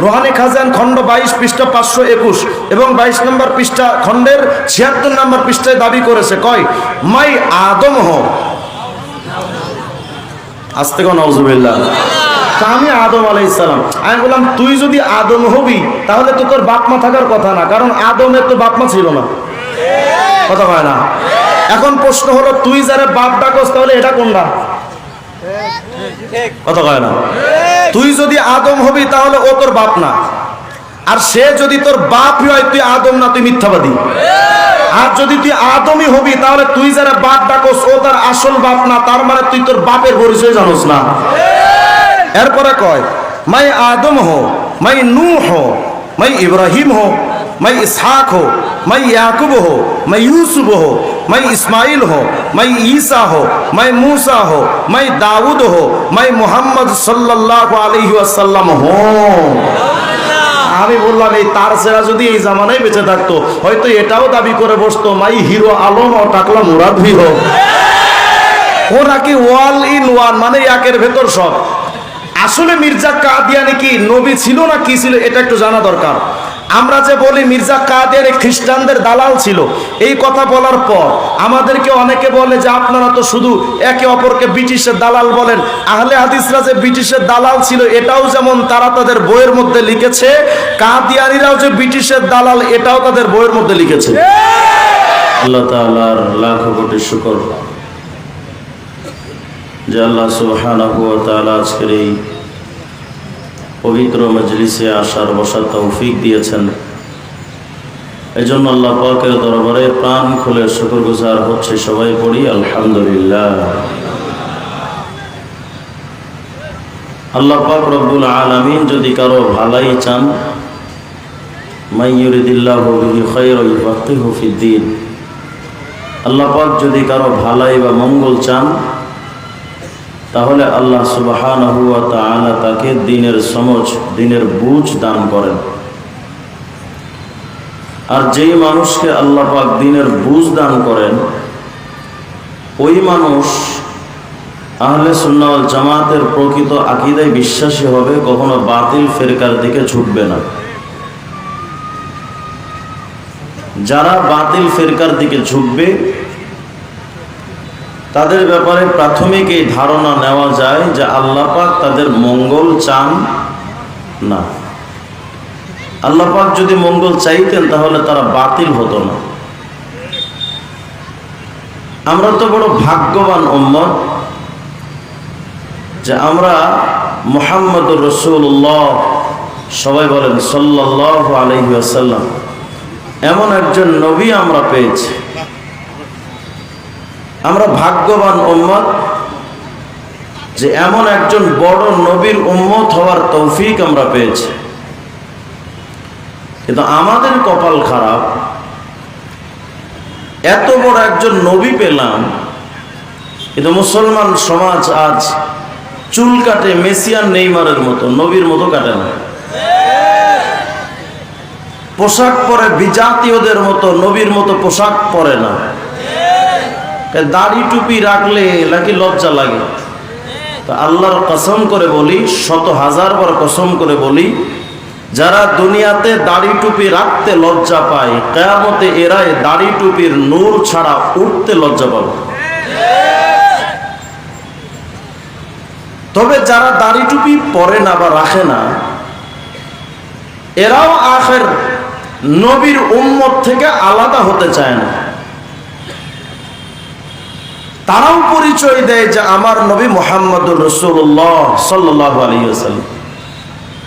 Rouhani খাজান খণ্ড 22 পৃষ্ঠা 521 এবং 22 নম্বর পৃষ্ঠা খণ্ডের 76 নম্বর পৃষ্ঠায় দাবি করেছে, কয় মাই আদম হো, আস্তে কোন নাউজুবিল্লাহ, আমি আদম আলাইহিস সালাম। আমি বললাম তুই যদি আদম হবি তাহলে তো তোর বাপ মা থাকার কথা না, কারণ আদমের তো বাপ মা ছিল না, কথা হয় না। এখন প্রশ্ন হলো তুই যারা বাপ ডাকস তাহলে এটা কোনটা, কথা হয় না। তুই যদি আদম হবি তাহলে ও তোর বাপ না, আর সে যদি তোর বাপ হয় তুই আদম না, তুই মিথ্যাবাদী। আর যদি তুই আদমই হবি তাহলে তুই যারা বাপ ডাকস ও তার আসল বাপ না, তার মানে তুই তোর বাপের পরিচয় জানোস না। এরপরে কয় মাই আদম হো, মাই নূহ হো, মাই ইব্রাহিম হো, मैं इसहाक हो, मैं याकूब हो, मैं यूसुफ हो, मैं इस्माइल हो, मैं ईसा हो, मैं मूसा हो, मैं दाऊद हो, मैं मोहम्मद सल्लल्लाहु अलैहि वसल्लम हो। আমি বললাম এই তার সেরা যদি এই জামানায় বেঁচে থাকতো হয়তো এটাও দাবি করে বসতো মাই হিরো আলম ও টাকলা মুরাদ ভি হো। ও নাকি ওয়াল ইন ওয়ান, মানে একের ভেতর সব। আসলে মির্জা কাদিয়ানি কি নবী ছিল না কি ছিল এটা একটু জানা দরকার। আমরা যে বলি মির্জা কাদিয়ানি খ্রিস্টানদের দালাল ছিল, এই কথা বলার পর আমাদেরকে অনেকে বলে যে আপনারা তো শুধু একে অপরকে ব্রিটিশের দালাল বলেন। আহলে হাদিসরা যে ব্রিটিশের দালাল ছিল এটাও যেমন তারা তাদের বইয়ের মধ্যে লিখেছে, কাদিয়ানিরাও যে ব্রিটিশের দালাল এটাও তাদের বইয়ের মধ্যে লিখেছে। আল্লাহ তাআলার লাখ কোটি শুকর যে আল্লাহ সুবহানাহু ওয়া তাআলা আজকের এই পবিত্র মজলিসে আসার বসার তৌফিক দিয়েছেন। এই জন্য আল্লাহ পাকের দরবারে প্রাণ খুলে শুকরগুজার হচ্ছে। সবাই পড়ি আলহামদুলিল্লাহ। আল্লাহ পাক রব্বুল আলামিন যদি কারো ভালাই চান, মাই ইউরিদিল্লাহু বিহি খায়রান ইউফাক্কিহু ফিদ্দীন, আল্লাহ পাক যদি কারো ভালাই বা মঙ্গল চান তাহলে আল্লাহ সুবহানাহু ওয়া তাআলা তাকে দ্বীনের সমঝ, দ্বীনের বুঝ দান করেন। আর যেই মানুষকে আল্লাহ পাক দ্বীনের বুঝ দান করেন ওই মানুষ আহলে সুন্নাহ ওয়াল জামাতের প্রকৃত আকীদায় বিশ্বাসী হবে, কখনো বাতিল ফিরকার দিকে ঝুঁকবে না। যারা বাতিল ফিরকার দিকে ঝুঁকবে তাদের ব্যাপারে প্রাথমিক এই ধারণা নেওয়া যায় যে আল্লাহ পাক তাদের মঙ্গল চান না। আল্লাহ পাক যদি মঙ্গল চাইতেন তাহলে তারা বাতিল হতো না। আমরা তো বড় ভাগ্যবান উম্মত যে আমরা মুহাম্মদুর রাসূলুল্লাহ, সবাই বলেন সাল্লাল্লাহু আলাইহি ওয়াসাল্লাম, এমন একজন নবী আমরা পেয়েছি। আমরা ভাগ্যবান উম্মত যে এমন একজন বড় নবীর উম্মত হওয়ার তৌফিক আমরা পেয়েছি। কিন্তু আমাদের কপাল খারাপ, এত বড় একজন নবী পেলাম কিন্তু মুসলমান সমাজ আজ চুল কাটে মেসিয়ান নেইমারের মতো, নবীর মতো কাটে না। পোশাক পরে বিজাতীয়দের মতো, নবীর মতো পোশাক পরে না। দাড়ি টুপি রাখলে নাকি লজ্জা লাগে। তো আল্লাহর কসম করে বলি, শত হাজার বার কসম করে বলি, যারা দুনিয়াতে দাড়ি টুপি রাখতে লজ্জা পায় কিয়ামতে এরাই দাড়ি টুপির নূর ছাড়া উঠতে লজ্জা পাবে। তবে যারা দাড়ি টুপি পরে না বা রাখে না এরাও আখের নবীর উম্মত থেকে আলাদা হতে চায় না। তারাও পরিচয় দেয় যে আমার নবী মুহাম্মদুর রাসূলুল্লাহ সাল্লাল্লাহু আলাইহি ওয়াসাল্লাম।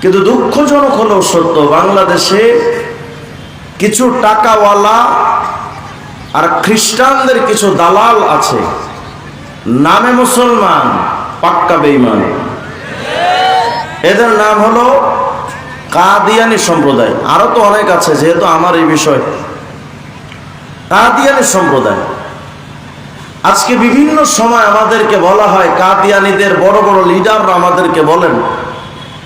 কিন্তু দুঃখজনক হলেও সত্য, বাংলাদেশে কিছু টাকাওয়ালা আর খ্রিস্টানদের কিছু দালাল আছে, নামে মুসলমান পাক্কা বেঈমান। এদের নাম হলো কাদিয়ানী সম্প্রদায়। আরো তো অনেক আছে, যেহেতু আমার এই বিষয় কাদিয়ানী সম্প্রদায়। আজকে বিভিন্ন সময় আমাদেরকে বলা হয়, কাদিয়ানীদের বড় বড় লিডাররা আমাদেরকে বলেন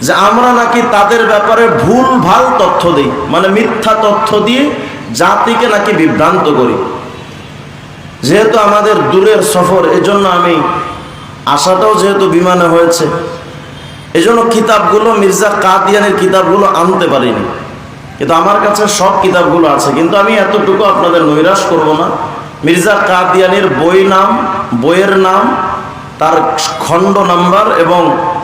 যে আমরা নাকি তাদের ব্যাপারে ভুল ভাল তথ্য দিই, মানে মিথ্যা তথ্য দিয়ে জাতিকে নাকি বিভ্রান্ত করি। যেহেতু আমাদের দূরের সফর, এজন্য আমি আসাটাও যেহেতু বিমানে হয়েছে, এই জন্য কিতাবগুলো মির্জা কাদিয়ানির কিতাবগুলো আনতে পারিনি, কিন্তু আমার কাছে সব কিতাবগুলো আছে। কিন্তু আমি এতটুকু আপনাদের নৈরাশ করব না, মির্জা কাদিয়ানির বইয়ের নাম, তার খণ্ড নাম্বার এবং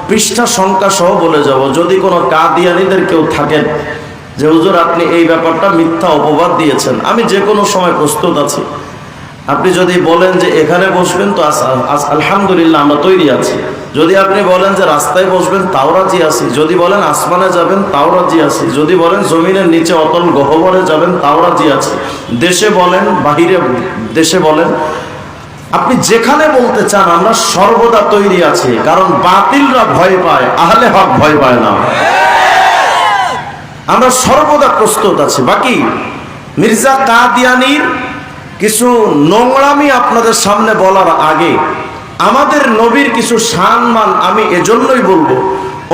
পৃষ্ঠা সংখ্যা সহ বলে যাব। যদি কোনো কাদিয়ানিদের কেউ থাকেন যে হুজুর আপনি এই ব্যাপারটা মিথ্যা অপবাদ দিয়েছেন, আমি যে কোনো সময় প্রস্তুত আছি। আপনি যদি বলেন যে এখানে বসবেন, তো আলহামদুলিল্লাহ আমরা তৈরি আছি। যদি আপনি বলেন যে রাস্তায় বসবেন, তাও রাজি আছি। যদি বলেন আসমানে যাবেন, তাও রাজি আছি। যদি বলেন জমিনের নিচে অতল গহ্বরে যাবেন, তাও রাজি আছি। দেশে বলেন, বাহিরে দেশে বলেন, আপনি যেখানে বলতে চান আমরা সর্বদা তৈরি আছি। কারণ বাতিলরা ভয় পায়, আহলে হক ভয় পায় না। আমরা সর্বদা প্রস্তুত আছি। বাকি মির্জা কাদিয়ানির কিছু নোংরামি আপনাদের সামনে বলার আগে আমাদের নবীর কিছু সম্মান আমি এজন্যই বলবো,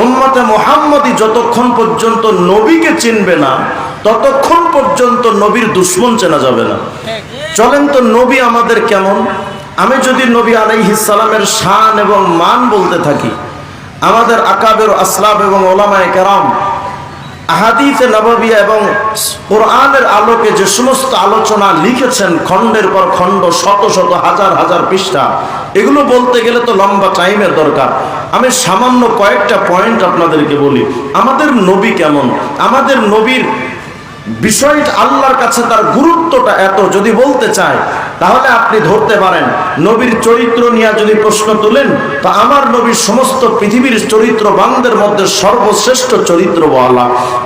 উম্মতে মুহাম্মদী যতক্ষণ পর্যন্ত নবীকে চিনবে না, ততক্ষণ পর্যন্ত নবীর দুশমন চেনা যাবে না। চলেন তো নবী আমাদের কেমন। আমি যদি নবী আলাইহিস সালামের শান এবং মান বলতে থাকি, আমাদের আকাবের আসলাফ এবং ওলামায়ে কেরাম আহাদিসে নববিয়া এবং কোরআনের আলোকে যে সমস্ত আলোচনা লিখেছেন, খণ্ডের পর খণ্ড, শত শত হাজার হাজার পৃষ্ঠা, এগুলো বলতে গেলে তো লম্বা টাইমের দরকার। আমি সামান্য কয়েকটা পয়েন্ট আপনাদেরকে বলি। আমাদের নবী কেমন, আমাদের নবীর বিষয়টা, আল্লাহর কাছে তার গুরুত্বটা এত যদি বলতে চায়, তাহলে আপনি ধরতে পারেন নবীর চরিত্র নিয়ে যদি প্রশ্ন তুলেন, তো আমার নবীর সমস্ত পৃথিবীর চরিত্রবানদের মধ্যে সর্বশ্রেষ্ঠ চরিত্রওয়ালা।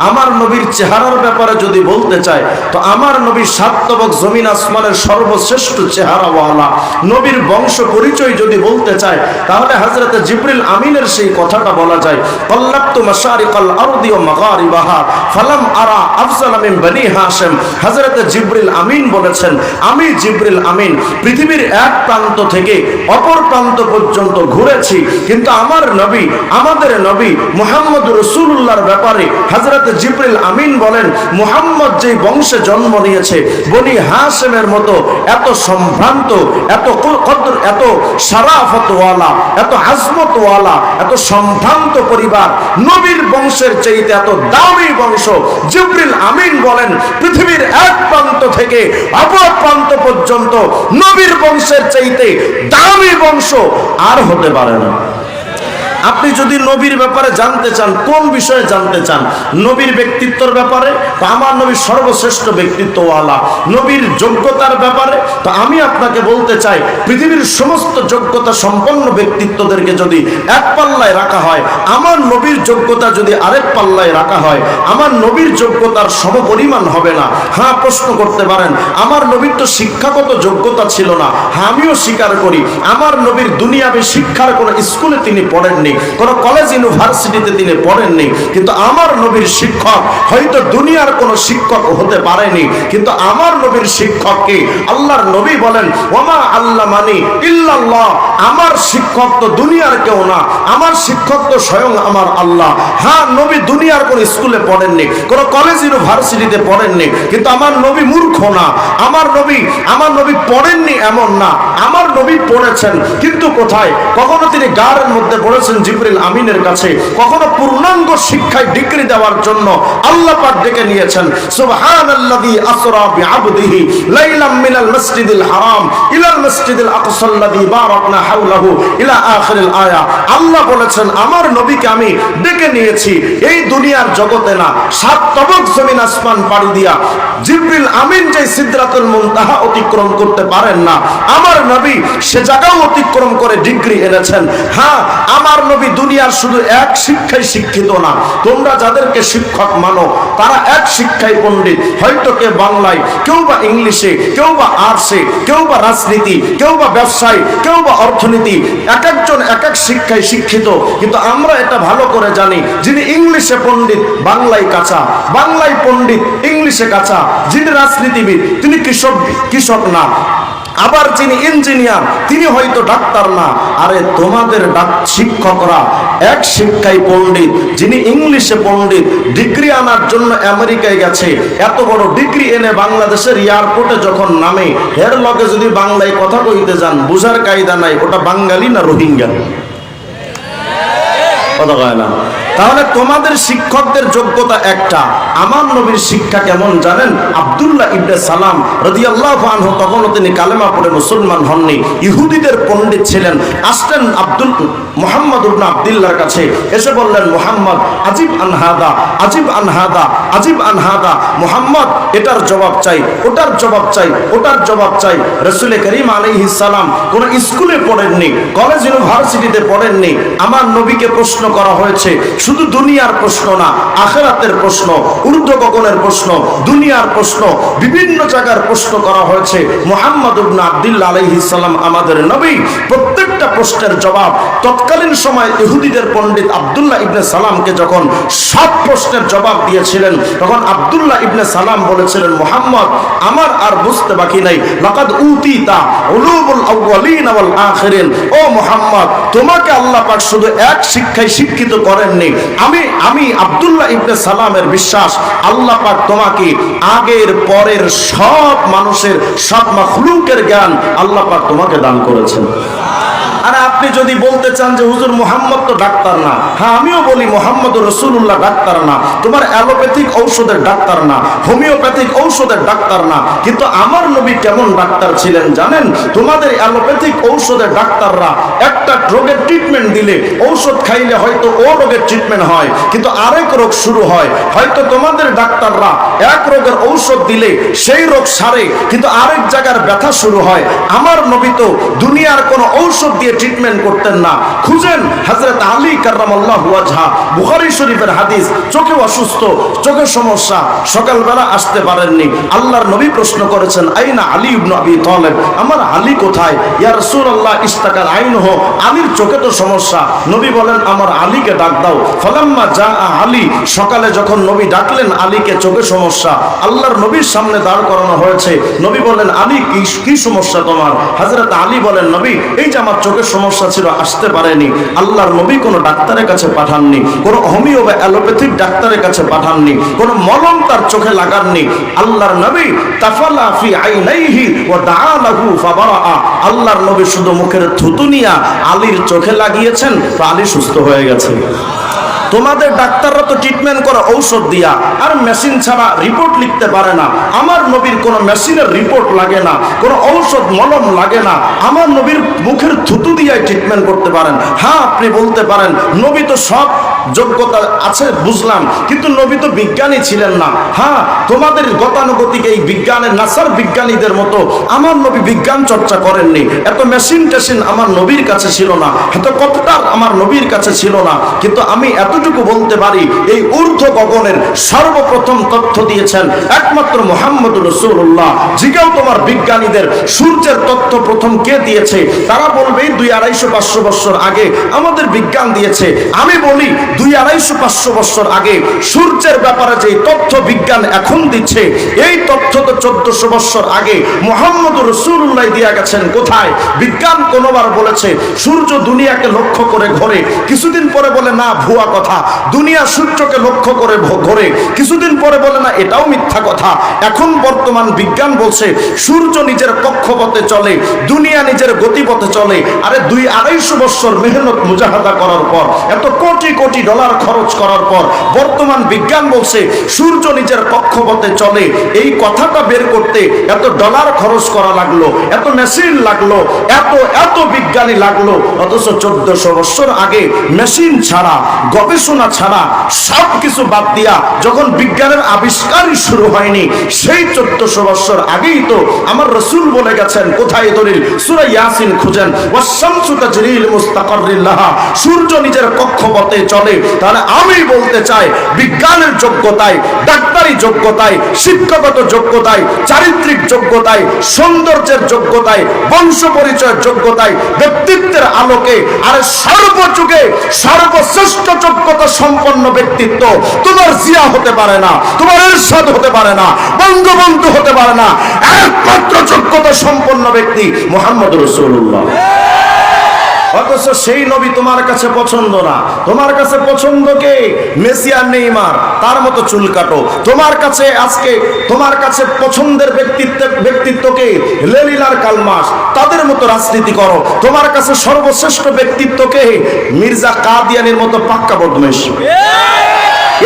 আমার নবীর চেহারার ব্যাপারে যদি বলতে চায়, তো আমার নবীর সাতবক জমিন আসমানের সর্বশ্রেষ্ঠ চেহারাওয়ালা। নবীর বংশ পরিচয় যদি বলতে চায়, তাহলে হযরতে জিবরিল আমিনের সেই কথাটা বলা যায়, কাল্লাতু মাশারিকাল আরদি ওয়া মাগারিবাহা ফালাম আরা আফজালা মিন বনি হাশিম। হযরতে জিবরিল আমিন বলেছেন, আমি জিবরিল আমিন পৃথিবীর এক প্রান্ত থেকে অপর প্রান্ত পর্যন্ত ঘুরেছি, কিন্তু আমার নবী, আমাদের নবী মুহাম্মদ রাসূলুল্লাহর ব্যাপারে হযরত জিবরিল আমিন বলেন, মুহাম্মদ যেই বংশে জন্ম নিয়েছে, বনি হাশিমের মতো এত সম্ভ্রান্ত, এত কদর, এত শারাফতওয়ালা, এত আজমতওয়ালা, এত সম্ভ্রান্ত পরিবার, নবীর বংশের চাইতে এত দামি বংশ। জিবরিল আমিন বলেন, পৃথিবীর এক প্রান্ত থেকে অপর প্রান্ত পর্যন্ত নবীর বংশের চাইতে দামি বংশ আর হতে পারে না। আপনি যদি নবীর ব্যাপারে জানতে চান, কোন বিষয়ে জানতে চান, নবীর ব্যক্তিত্বের ব্যাপারে, তো আমার নবীর সর্বশ্রেষ্ঠ ব্যক্তিত্বওয়ালা। নবীর যোগ্যতার ব্যাপারে, তো আমি আপনাকে বলতে চাই, পৃথিবীর সমস্ত যোগ্যতা সম্পন্ন ব্যক্তিত্বদেরকে যদি এক পাল্লায় রাখা হয়, আমার নবীর যোগ্যতা যদি আরেক পাল্লায় রাখা হয়, আমার নবীর যোগ্যতার সমপরিমাণ হবে না। হ্যাঁ, প্রশ্ন করতে পারেন, আমার নবীর তো শিক্ষাগত যোগ্যতা ছিল না। হ্যাঁ, আমিও স্বীকার করি, আমার নবীর দুনিয়াবী শিক্ষার কোনো স্কুলে তিনি পড়েননি, কোন কলেজ ইউনিভার্সিটিতে তিনি পড়েননি, কিন্তু আমার নবীর শিক্ষক হয়তো দুনিয়ার কোন শিক্ষক হতে পারেনি, কিন্তু আমার নবীর শিক্ষককে আল্লাহর নবী বলেন, ওমা আল্লামানি ইল্লাল্লাহ, আমার শিক্ষক তো দুনিয়ার কেউ না, আমার শিক্ষক তো স্বয়ং আমার আল্লাহ। হ্যাঁ, নবী দুনিয়ার কোন স্কুলে পড়েননি, কোন কলেজ ইউনিভার্সিটিতে পড়েননি, কিন্তু আমার নবী মূর্খ না। আমার নবী পড়েননি এমন না, আমার নবী পড়েছেন, কিন্তু কোথায়? কখনো তিনি গাড়ের মধ্যে পড়েছেন জিবরিল আমিনের কাছে, কখনো পূর্ণাঙ্গ শিক্ষায় ডিগ্রি দেওয়ার জন্য আল্লাহ পাক ডেকে নিয়েছেন। সুবহানাল্লাযী আসরা বিআবদিহি লাইলাম মিনাল মাসজিদিল হারাম ইলাল মাসজিদিল আকসাল্লাযী বারাকনা হাওলাহু ইলা আখিরিল আয়া। আল্লাহ বলেছেন, আমার নবীকে আমি ডেকে নিয়েছি এই দুনিয়ার জগতে না, সাত তবক জমিন আসমান পাড়ি দিয়া জিবরিল আমিন যে সিদরাতুল মুনতাহা অতিক্রম করতে পারেন না, আমার নবী সে জায়গাও অতিক্রম করে ডিগ্রি এনেছেন। হ্যাঁ, আমার নবী দুনিয়ার শুধু এক শিক্ষায় শিক্ষিত না, তোমরা যাদেরকে শিক্ষক মানো তারা এক শিক্ষায় পণ্ডিত, হয়তো কে বাংলায়, কেউ বা ইংলিশে, কেউ বা আর্টসে, কেউ বা রাজনীতি, কেউ বা ব্যবসায়, কেউ বা অর্থনীতি, এক একজন এক এক শিক্ষায় শিক্ষিত। কিন্তু আমরা এটা ভালো করে জানি, যিনি ইংলিশে পণ্ডিত বাংলায় কাঁচা, বাংলায় পণ্ডিত ইংলিশে কাঁচা। যিনি রাজনীতিবিদ তিনি কৃষক না, আবার যিনি ইঞ্জিনিয়ার তিনি হয়তো ডাক্তার না। আরে তোমাদের শিক্ষকরা এক শিক্ষায় পণ্ডিত, যিনি ইংলিশে পণ্ডিত, ডিগ্রি আনার জন্য আমেরিকায় গেছে, এত বড় ডিগ্রি এনে বাংলাদেশের এয়ারপোর্টে যখন নামে, এর লগে যদি বাংলায় কথা কইতে যান, বুঝার কায়দা নাই ওটা বাঙালি না রোহিঙ্গা। কথা কয় না। তাহলে তোমাদের শিক্ষকদের যোগ্যতা একটা, আমার নবীর শিক্ষা কেমন জানেন? আব্দুল্লাহ ইবনে সালাম রাদিয়াল্লাহু আনহু, তখনও তিনি কালেমা পড়ে মুসলমান হননি, ইহুদিদের পণ্ডিত ছিলেন। আসলেন মুহাম্মদ ইবনে আব্দুল্লাহর কাছে, এসে বললেন, মুহাম্মদ আজিব আনহাদা, আজিব আনহাদা, আজিব আনহাদা। মুহাম্মদ এটার জবাব চাই, ওটার জবাব চাই, ওটার জবাব চাই। রাসূল করিম আলাইহিস সালাম কোন স্কুলে পড়েননি, কলেজ ইউনিভার্সিটিতে পড়েননি। আমার নবীকে প্রশ্ন করা হয়েছে, শুধু দুনিয়ার প্রশ্ন না, আখিরাতের প্রশ্ন, ঊর্ধ্ব গগনের প্রশ্ন, দুনিয়ার প্রশ্ন, বিভিন্ন জায়গার প্রশ্ন করা হয়েছে। মুহাম্মদ ইবনে আব্দুল্লাহ আলাইহিস সালাম আমাদের নবী প্রত্যেকটা প্রশ্নের জবাব তৎকালীন সময় ইহুদিদের পণ্ডিত আব্দুল্লাহ ইবনে সালামকে যখন সব প্রশ্নের জবাব দিয়েছিলেন, তখন আব্দুল্লাহ ইবনে সালাম বলেছিলেন, মুহাম্মদ আমার আর বুঝতে বাকি নাই, লাকাদ উতিতা উলুমুল আউয়ালিন ওয়াল আখিরিন। ও মুহাম্মদ, তোমাকে আল্লাহ পাক শুধু এক শিক্ষায় শিক্ষিত করেননি। আমি আব্দুল্লাহ ইবনে সালামের বিশ্বাস, আল্লাহ পাক তোমাকে আগের পরের সব মানুষের, সব মাখলুকের জ্ঞান আল্লাহ পাক তোমাকে দান করেছেন। আর আপনি যদি বলতে চান যে হুজুর মুহাম্মদ তো ডাক্তার না, হ্যাঁ আমিও বলি মুহাম্মদ রাসূলুল্লাহ ডাক্তার না, তোমার অ্যালোপ্যাথিক ঔষধের ডাক্তার না, হোমিওপ্যাথিক ঔষধের ডাক্তার না, কিন্তু আমার নবী কেমন ডাক্তার ছিলেন জানেন? তোমাদের অ্যালোপ্যাথিক ঔষধের ডাক্তাররা একটা রোগের ট্রিটমেন্ট দিলে, ঔষধ খাইলে হয়তো ও রোগের ট্রিটমেন্ট হয়, কিন্তু আরেক রোগ শুরু হয়। হয়তো তোমাদের ডাক্তাররা এক রোগের ঔষধ দিলে সেই রোগ সারে, কিন্তু আরেক জায়গার ব্যথা শুরু হয়। আমার নবী তো দুনিয়ার কোনো ঔষধ দিয়ে ট্রিটমেন্ট করতেন না। খুঁজেন হযরত আলী কাররামাল্লাহু ওয়াজহা, বুখারী শরীফের হাদিস, চোখে অসুস্থ, চোখের সমস্যা, সকালবেলা আসতে পারেননি। আল্লাহর নবী প্রশ্ন করেছেন, আইনা আলী ইবনে আবি তালেব, আমার আলী কোথায়? ইয়া রাসূলুল্লাহ ইস্তাকাল আইনহু, আলীর চোখে তো সমস্যা। নবী বলেন, আমার আলীকে ডাক দাও। ফালাম্মা জা আলী, সকালে যখন নবী ডাকলেন আলীকে, চোখে সমস্যা, আল্লাহর নবীর সামনে দাঁড় করানো হয়েছে। নবী বলেন, আলী কি সমস্যা তোমার? হযরত আলী বলেন, নবী এই যে আমার চোখের সমস্যা ছিল, আসতে পারেনি। আল্লাহর নবী কোনো ডাক্তারের কাছে পাঠাননি, কোনো হোমিও বা অ্যালোপ্যাথিক ডাক্তারের কাছে পাঠাননি, কোনো মলম তার চোখে লাগাননি। আল্লাহর নবী তাফালা ফি আইনাইহি ওয়া দাআ লাহু ফাবারা, আল্লাহর নবী শুধু মুখের থুতু নিয়া আলীর চোখে লাগিয়েছেন, তো আলী সুস্থ হয়ে গেছে। তোমাদের ডাক্তাররা তো ট্রিটমেন্ট করে ঔষধ দিয়া, আর মেশিন ছাড়া রিপোর্ট লিখতে পারে না। আমার নবীর কোনো মেশিনের রিপোর্ট লাগে না, কোনো ঔষধ মলম লাগে না। আমার নবীর মুখের থুতু দিয়ে ট্রিটমেন্ট করতে পারেন। হ্যাঁ আপনি বলতে পারেন নবী তো সব যোগ্যতা আছে, বুঝলাম, কিন্তু নবী তো বিজ্ঞানী ছিলেন না। হ্যাঁ, তোমাদের গতানুগতিক এই বিজ্ঞানের নাসার বিজ্ঞানীদের মতো আমার নবী বিজ্ঞান চর্চা করেননি। এত মেশিন টেশিন আমার নবীর কাছে ছিল না, এত কম্পিউটার আমার নবীর কাছে ছিল না। কিন্তু আমি এতটুকু বলতে পারি, এই ঊর্ধ্ব গগনের সর্বপ্রথম তথ্য দিয়েছেন একমাত্র মুহাম্মদ রাসূলুল্লাহ। জিজ্ঞাও তোমার বিজ্ঞানীদের, সূর্যের তথ্য প্রথম কে দিয়েছে? তারা বলবে 200-250-500 বছর আগে আমাদের বিজ্ঞান দিয়েছে। আমি বলি 200-250-500 বছর আগে সূর্যের ব্যাপারে যে তথ্য বিজ্ঞান এখন দিচ্ছে, এই তথ্য তো 1400 বছর আগে মুহাম্মদ রাসূলুল্লাহ দিয়ে গেছেন। কোথায়? বিজ্ঞান কোনবার বলেছে সূর্য দুনিয়াকে লক্ষ্য করে ঘোরে, কিছুদিন পরে বলে না ভুয়া কথা, দুনিয়া সূর্যকে লক্ষ্য করে ঘোরে, কিছুদিন পরে বলে না এটাও মিথ্যা কথা। এখন বর্তমান বিজ্ঞান বলছে সূর্য নিজের কক্ষপথে চলে, দুনিয়া নিজের গতিপথে চলে। আরে 200-250 বছর মেহনত মুজাহাদা করার পর, এত কোটি কোটি ডলার খরচ করার পর বর্তমান বিজ্ঞান বলছে সূর্য নিজের কক্ষপথে চলে। এই কথাটা বের করতে এত ডলার খরচ করা লাগলো, এত মেশিন লাগলো, এত বিজ্ঞানী লাগলো। অথচ 1400 বছর আগে মেশিন ছাড়া, গবেষণা ছাড়া, সব কিছু বাদ দিয়া যখন বিজ্ঞানের আবিষ্কারই শুরু হয়নি, সেই 1400 বছর আগেই তো আমার রাসূল বলে গেছেন। কোথায় দলিল? সূরা ইয়াসিন খুঁজেন, ওয়াশ-শামসু তাজরি লিমুস্তাকাররিন লাহা, সূর্য নিজের কক্ষপথে চলে। তাহলে আমি বলতে চাই, বিজ্ঞানের যোগ্যতায়, ডাক্তারি যোগ্যতায়, শিক্ষাগত যোগ্যতায়, চারিত্রিক যোগ্যতায়, সৌন্দর্যের যোগ্যতায়, বংশ পরিচয়ের যোগ্যতায়, ব্যক্তিত্বের আলোকে, আর সর্বযুগে সর্বশ্রেষ্ঠ যোগ্যতা সম্পন্ন ব্যক্তিত্ব তোমার জিয়া হতে পারে না, তোমার এরশাদ হতে পারে না, বঙ্গবন্ধু হতে পারে না। একমাত্র যোগ্যতা সম্পন্ন ব্যক্তি মুহাম্মদ রাসূলুল্লাহ। অথচ সেই নবী তোমার কাছে পছন্দ না। তোমার কাছে পছন্দ কে? মেসি আর নেইমার, তার মতো চুল কাটো। তোমার কাছে আজকে তোমার কাছে পছন্দের ব্যক্তিত্বকে লেলিলার কালমাস, তাদের মতো রাজনীতি করো। তোমার কাছে সর্বশ্রেষ্ঠ ব্যক্তিত্বকে মির্জা কাদিয়ানির মতো পাক্কা বদমেশ।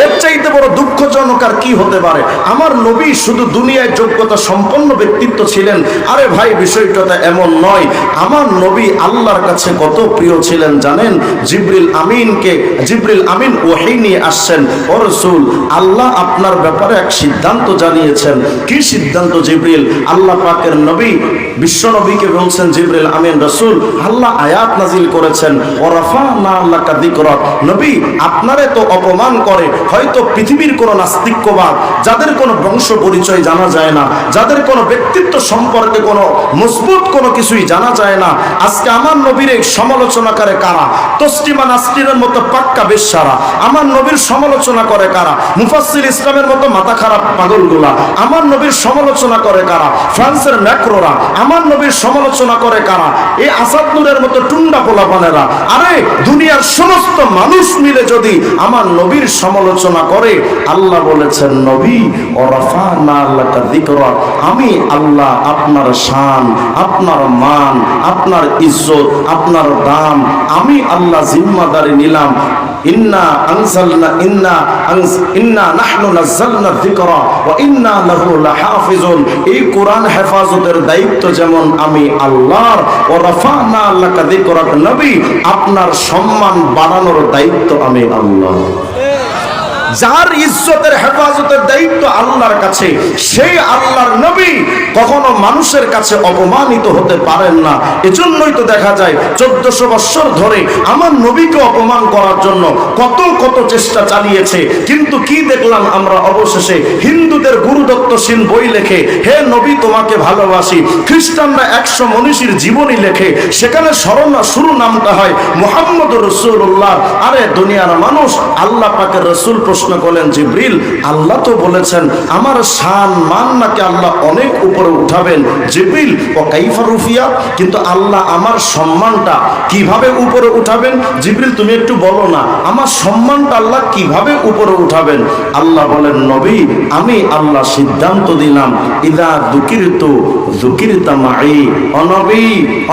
এর চাইতে বড় দুঃখজনক আর কি হতে পারে? আমার নবী শুধু দুনিয়ায় যোগ্যতা সম্পন্ন ব্যক্তিত্ব ছিলেন। আরে ভাই, বিষয়টা এমন নয়। আমার নবী আল্লাহর কাছে কত প্রিয় ছিলেন জানেন? জিবরিল আমিন ওহী নিয়ে আসছেন, ও রাসূল, আল্লাহ আপনার ব্যাপারে এক সিদ্ধান্ত জানিয়েছেন। কি সিদ্ধান্ত জিবরিল? আল্লাহ পাকের নবী বিশ্ব নবীকে বলছেন, জিবরিল আমিন রাসূল, আল্লাহ আয়াত নাজিল করেছেন, ওয়া রাফা'না লাকা যিকরাক। নবী, আপনারে তো অপমান করে হয়তো পৃথিবীর কোন নাস্তিক্যবাদ, যাদের কোনো বংশ পরিচয় জানা যায় না, যাদের কোনো ব্যক্তিত্ব সম্পর্কে কোনো মজবুত কোনো কিছুই জানা যায় না, আজকে আমার নবীর এই সমালোচনা করে কারা? তসলিমা নাসরিনের মতো পাক্কা বেশ্যারা। আমার নবীর সমালোচনা করে কারা? মুফাসসির ইসলামের মতো মাথা খারাপ পাগলগুলা। আমার নবীর সমালোচনা করে কারা? ফ্রান্সের ম্যাক্রোরা। আমার নবীর সমালোচনা করে কারা? এই আসাদ নূরের মতো টুন্ডা পোলাপানেরা। আরে দুনিয়ার সমস্ত মানুষ মিলে যদি আমার নবীর সমালোচনা করে, আল্লাহ বলেছেন, নবী, ওরাফা'না লাকা যিকরাক, আমি আল্লাহ আপনার শান, আপনার মান, আপনার ইজ্জত, আপনার দাম আমি আল্লাহ জিম্মাদারি নিলাম। ইন্না নাহনু নাযালনা যিকরা ওয়া ইন্না লাহু লাহাফিজুন। এই কোরআন হেফাজতের দায়িত্ব যেমন আমি আল্লাহর, ওয়া রাফা'না লাকা যিকরাক, নবী আপনার সম্মান বাড়ানোর দায়িত্ব আমি আল্লাহ। যার ইজ্জতের হেফাজতের দায়িত্ব আল্লাহর কাছে, সেই আল্লাহর নবী কখনো মানুষের কাছে অপমানিত হতে পারেন না। এজন্যই তো দেখা যায় 1400 বছর ধরে আমার নবীকে অপমান করার জন্য কত কত চেষ্টা চালিয়েছে। কিন্তু কি দেখলাম আমরা? অবশেষে হিন্দুদের গুরুদত্ত সিং বই লেখে, হে নবী তোমাকে ভালোবাসি। খ্রিস্টানরা 100 মনীষীর জীবনী লেখে, সেখানে শুরু নামটা হয় মুহাম্মদুর রাসূলুল্লাহ। আরে দুনিয়ার মানুষ, আল্লাহ পাকের রাসূল প্রশ্ন করলেন, জিবরিল, আল্লাহ তো বলেছেন আমার শান মান নাকি আল্লাহ অনেক উপরে উঠাবেন। জিবরিল, ও কাইফা রুফিয়া, কিন্তু আল্লাহ আমার সম্মানটা কিভাবে উপরে উঠাবেন? জিবরিল, তুমি একটু বলো না, আমার সম্মানটা আল্লাহ কিভাবে উপরে উঠাবেন? আল্লাহ বলেন, নবী, আমি আল্লাহ সিদ্ধান্ত দিলাম, ইদা যুকিরতু যুকিরতা মাই। ও নবী,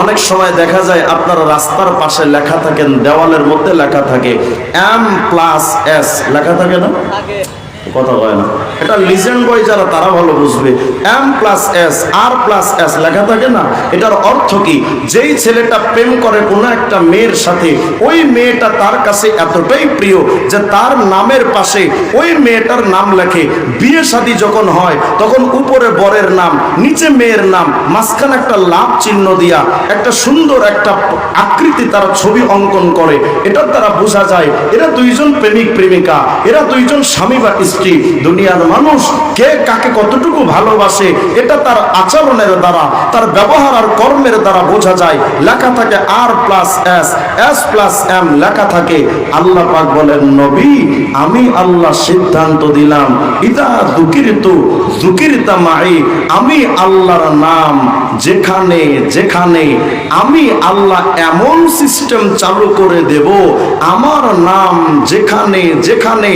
অনেক সময় দেখা যায় আপনার রাস্তার পাশে লেখা থাকেন, দেওয়ালের মধ্যে লেখা থাকে M+S লেখা থাকে না? কথা কয় না, এটা লিজেন্ড বই যারা তারা ভালো বুঝবে। M+S R+S লেখা থাকে না? এটার অর্থ কি? যেই ছেলেটা প্রেম করে কোনো একটা মেয়ের সাথে, ওই মেয়েটা তার কাছে এতটাই প্রিয় যে তার নামের পাশে ওই মেয়েটার নাম লেখে। বিয়ে শাদী যখন হয় তখন উপরে বরের নাম, নিচে মেয়ের নাম, মাঝখানে একটা লাভ চিহ্ন দিয়া একটা সুন্দর একটা আকৃতি তারা ছবি অঙ্কন করে। এটার দ্বারা বোঝা যায় এরা দুইজন প্রেমিক প্রেমিকা, এরা দুইজন স্বামী বা স্ত্রী। দুনিয়ার মানুষ কে কাকে কতটুকু ভালোবাসে এটা তার আচরণের দ্বারা, তার ব্যবহার আর কর্মের দ্বারা বোঝা যায়। লেখা থাকে R+S S+M লেখা থাকে। আল্লাহ পাক বলেন, নবী, আমি আল্লাহ সিদ্ধান্ত দিলাম, ইদা যুকিরতু যুকিরতা মাই, আমি আল্লাহর নাম যেখানে যেখানে আমি আল্লাহ এমন সিস্টেম চালু করে দেব, আমার নাম যেখানে যেখানে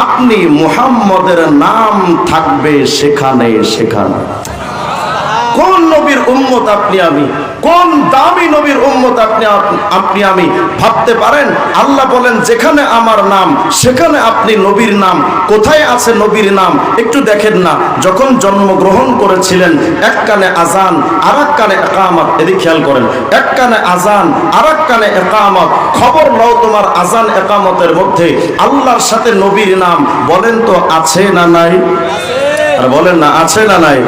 আপনি মুহাম্মদের নাম থাকবে সেখানে সেখানে। কোন নবীর উম্মত আপনি আমি? কোন দামি নবীর উম্মত আপনি আমি? ভাবতে পারেন? আল্লাহ বলেন, যেখানে আমার নাম সেখানে আপনি নবীর নাম। কোথায় আছে নবীর নাম? একটু দেখেন না, যখন জন্মগ্রহণ করেছিলেন এক কানে আজান আর এক কানে ইকামত। এদিকে খেয়াল করেন, এক কানে আজান আর এক কানে ইকামত। খবর নাও তোমার আজান ইকামতের মধ্যে আল্লাহর সাথে নবীর নাম বলেন তো আছে না নাই? আর বলেন না, আছে না নাই?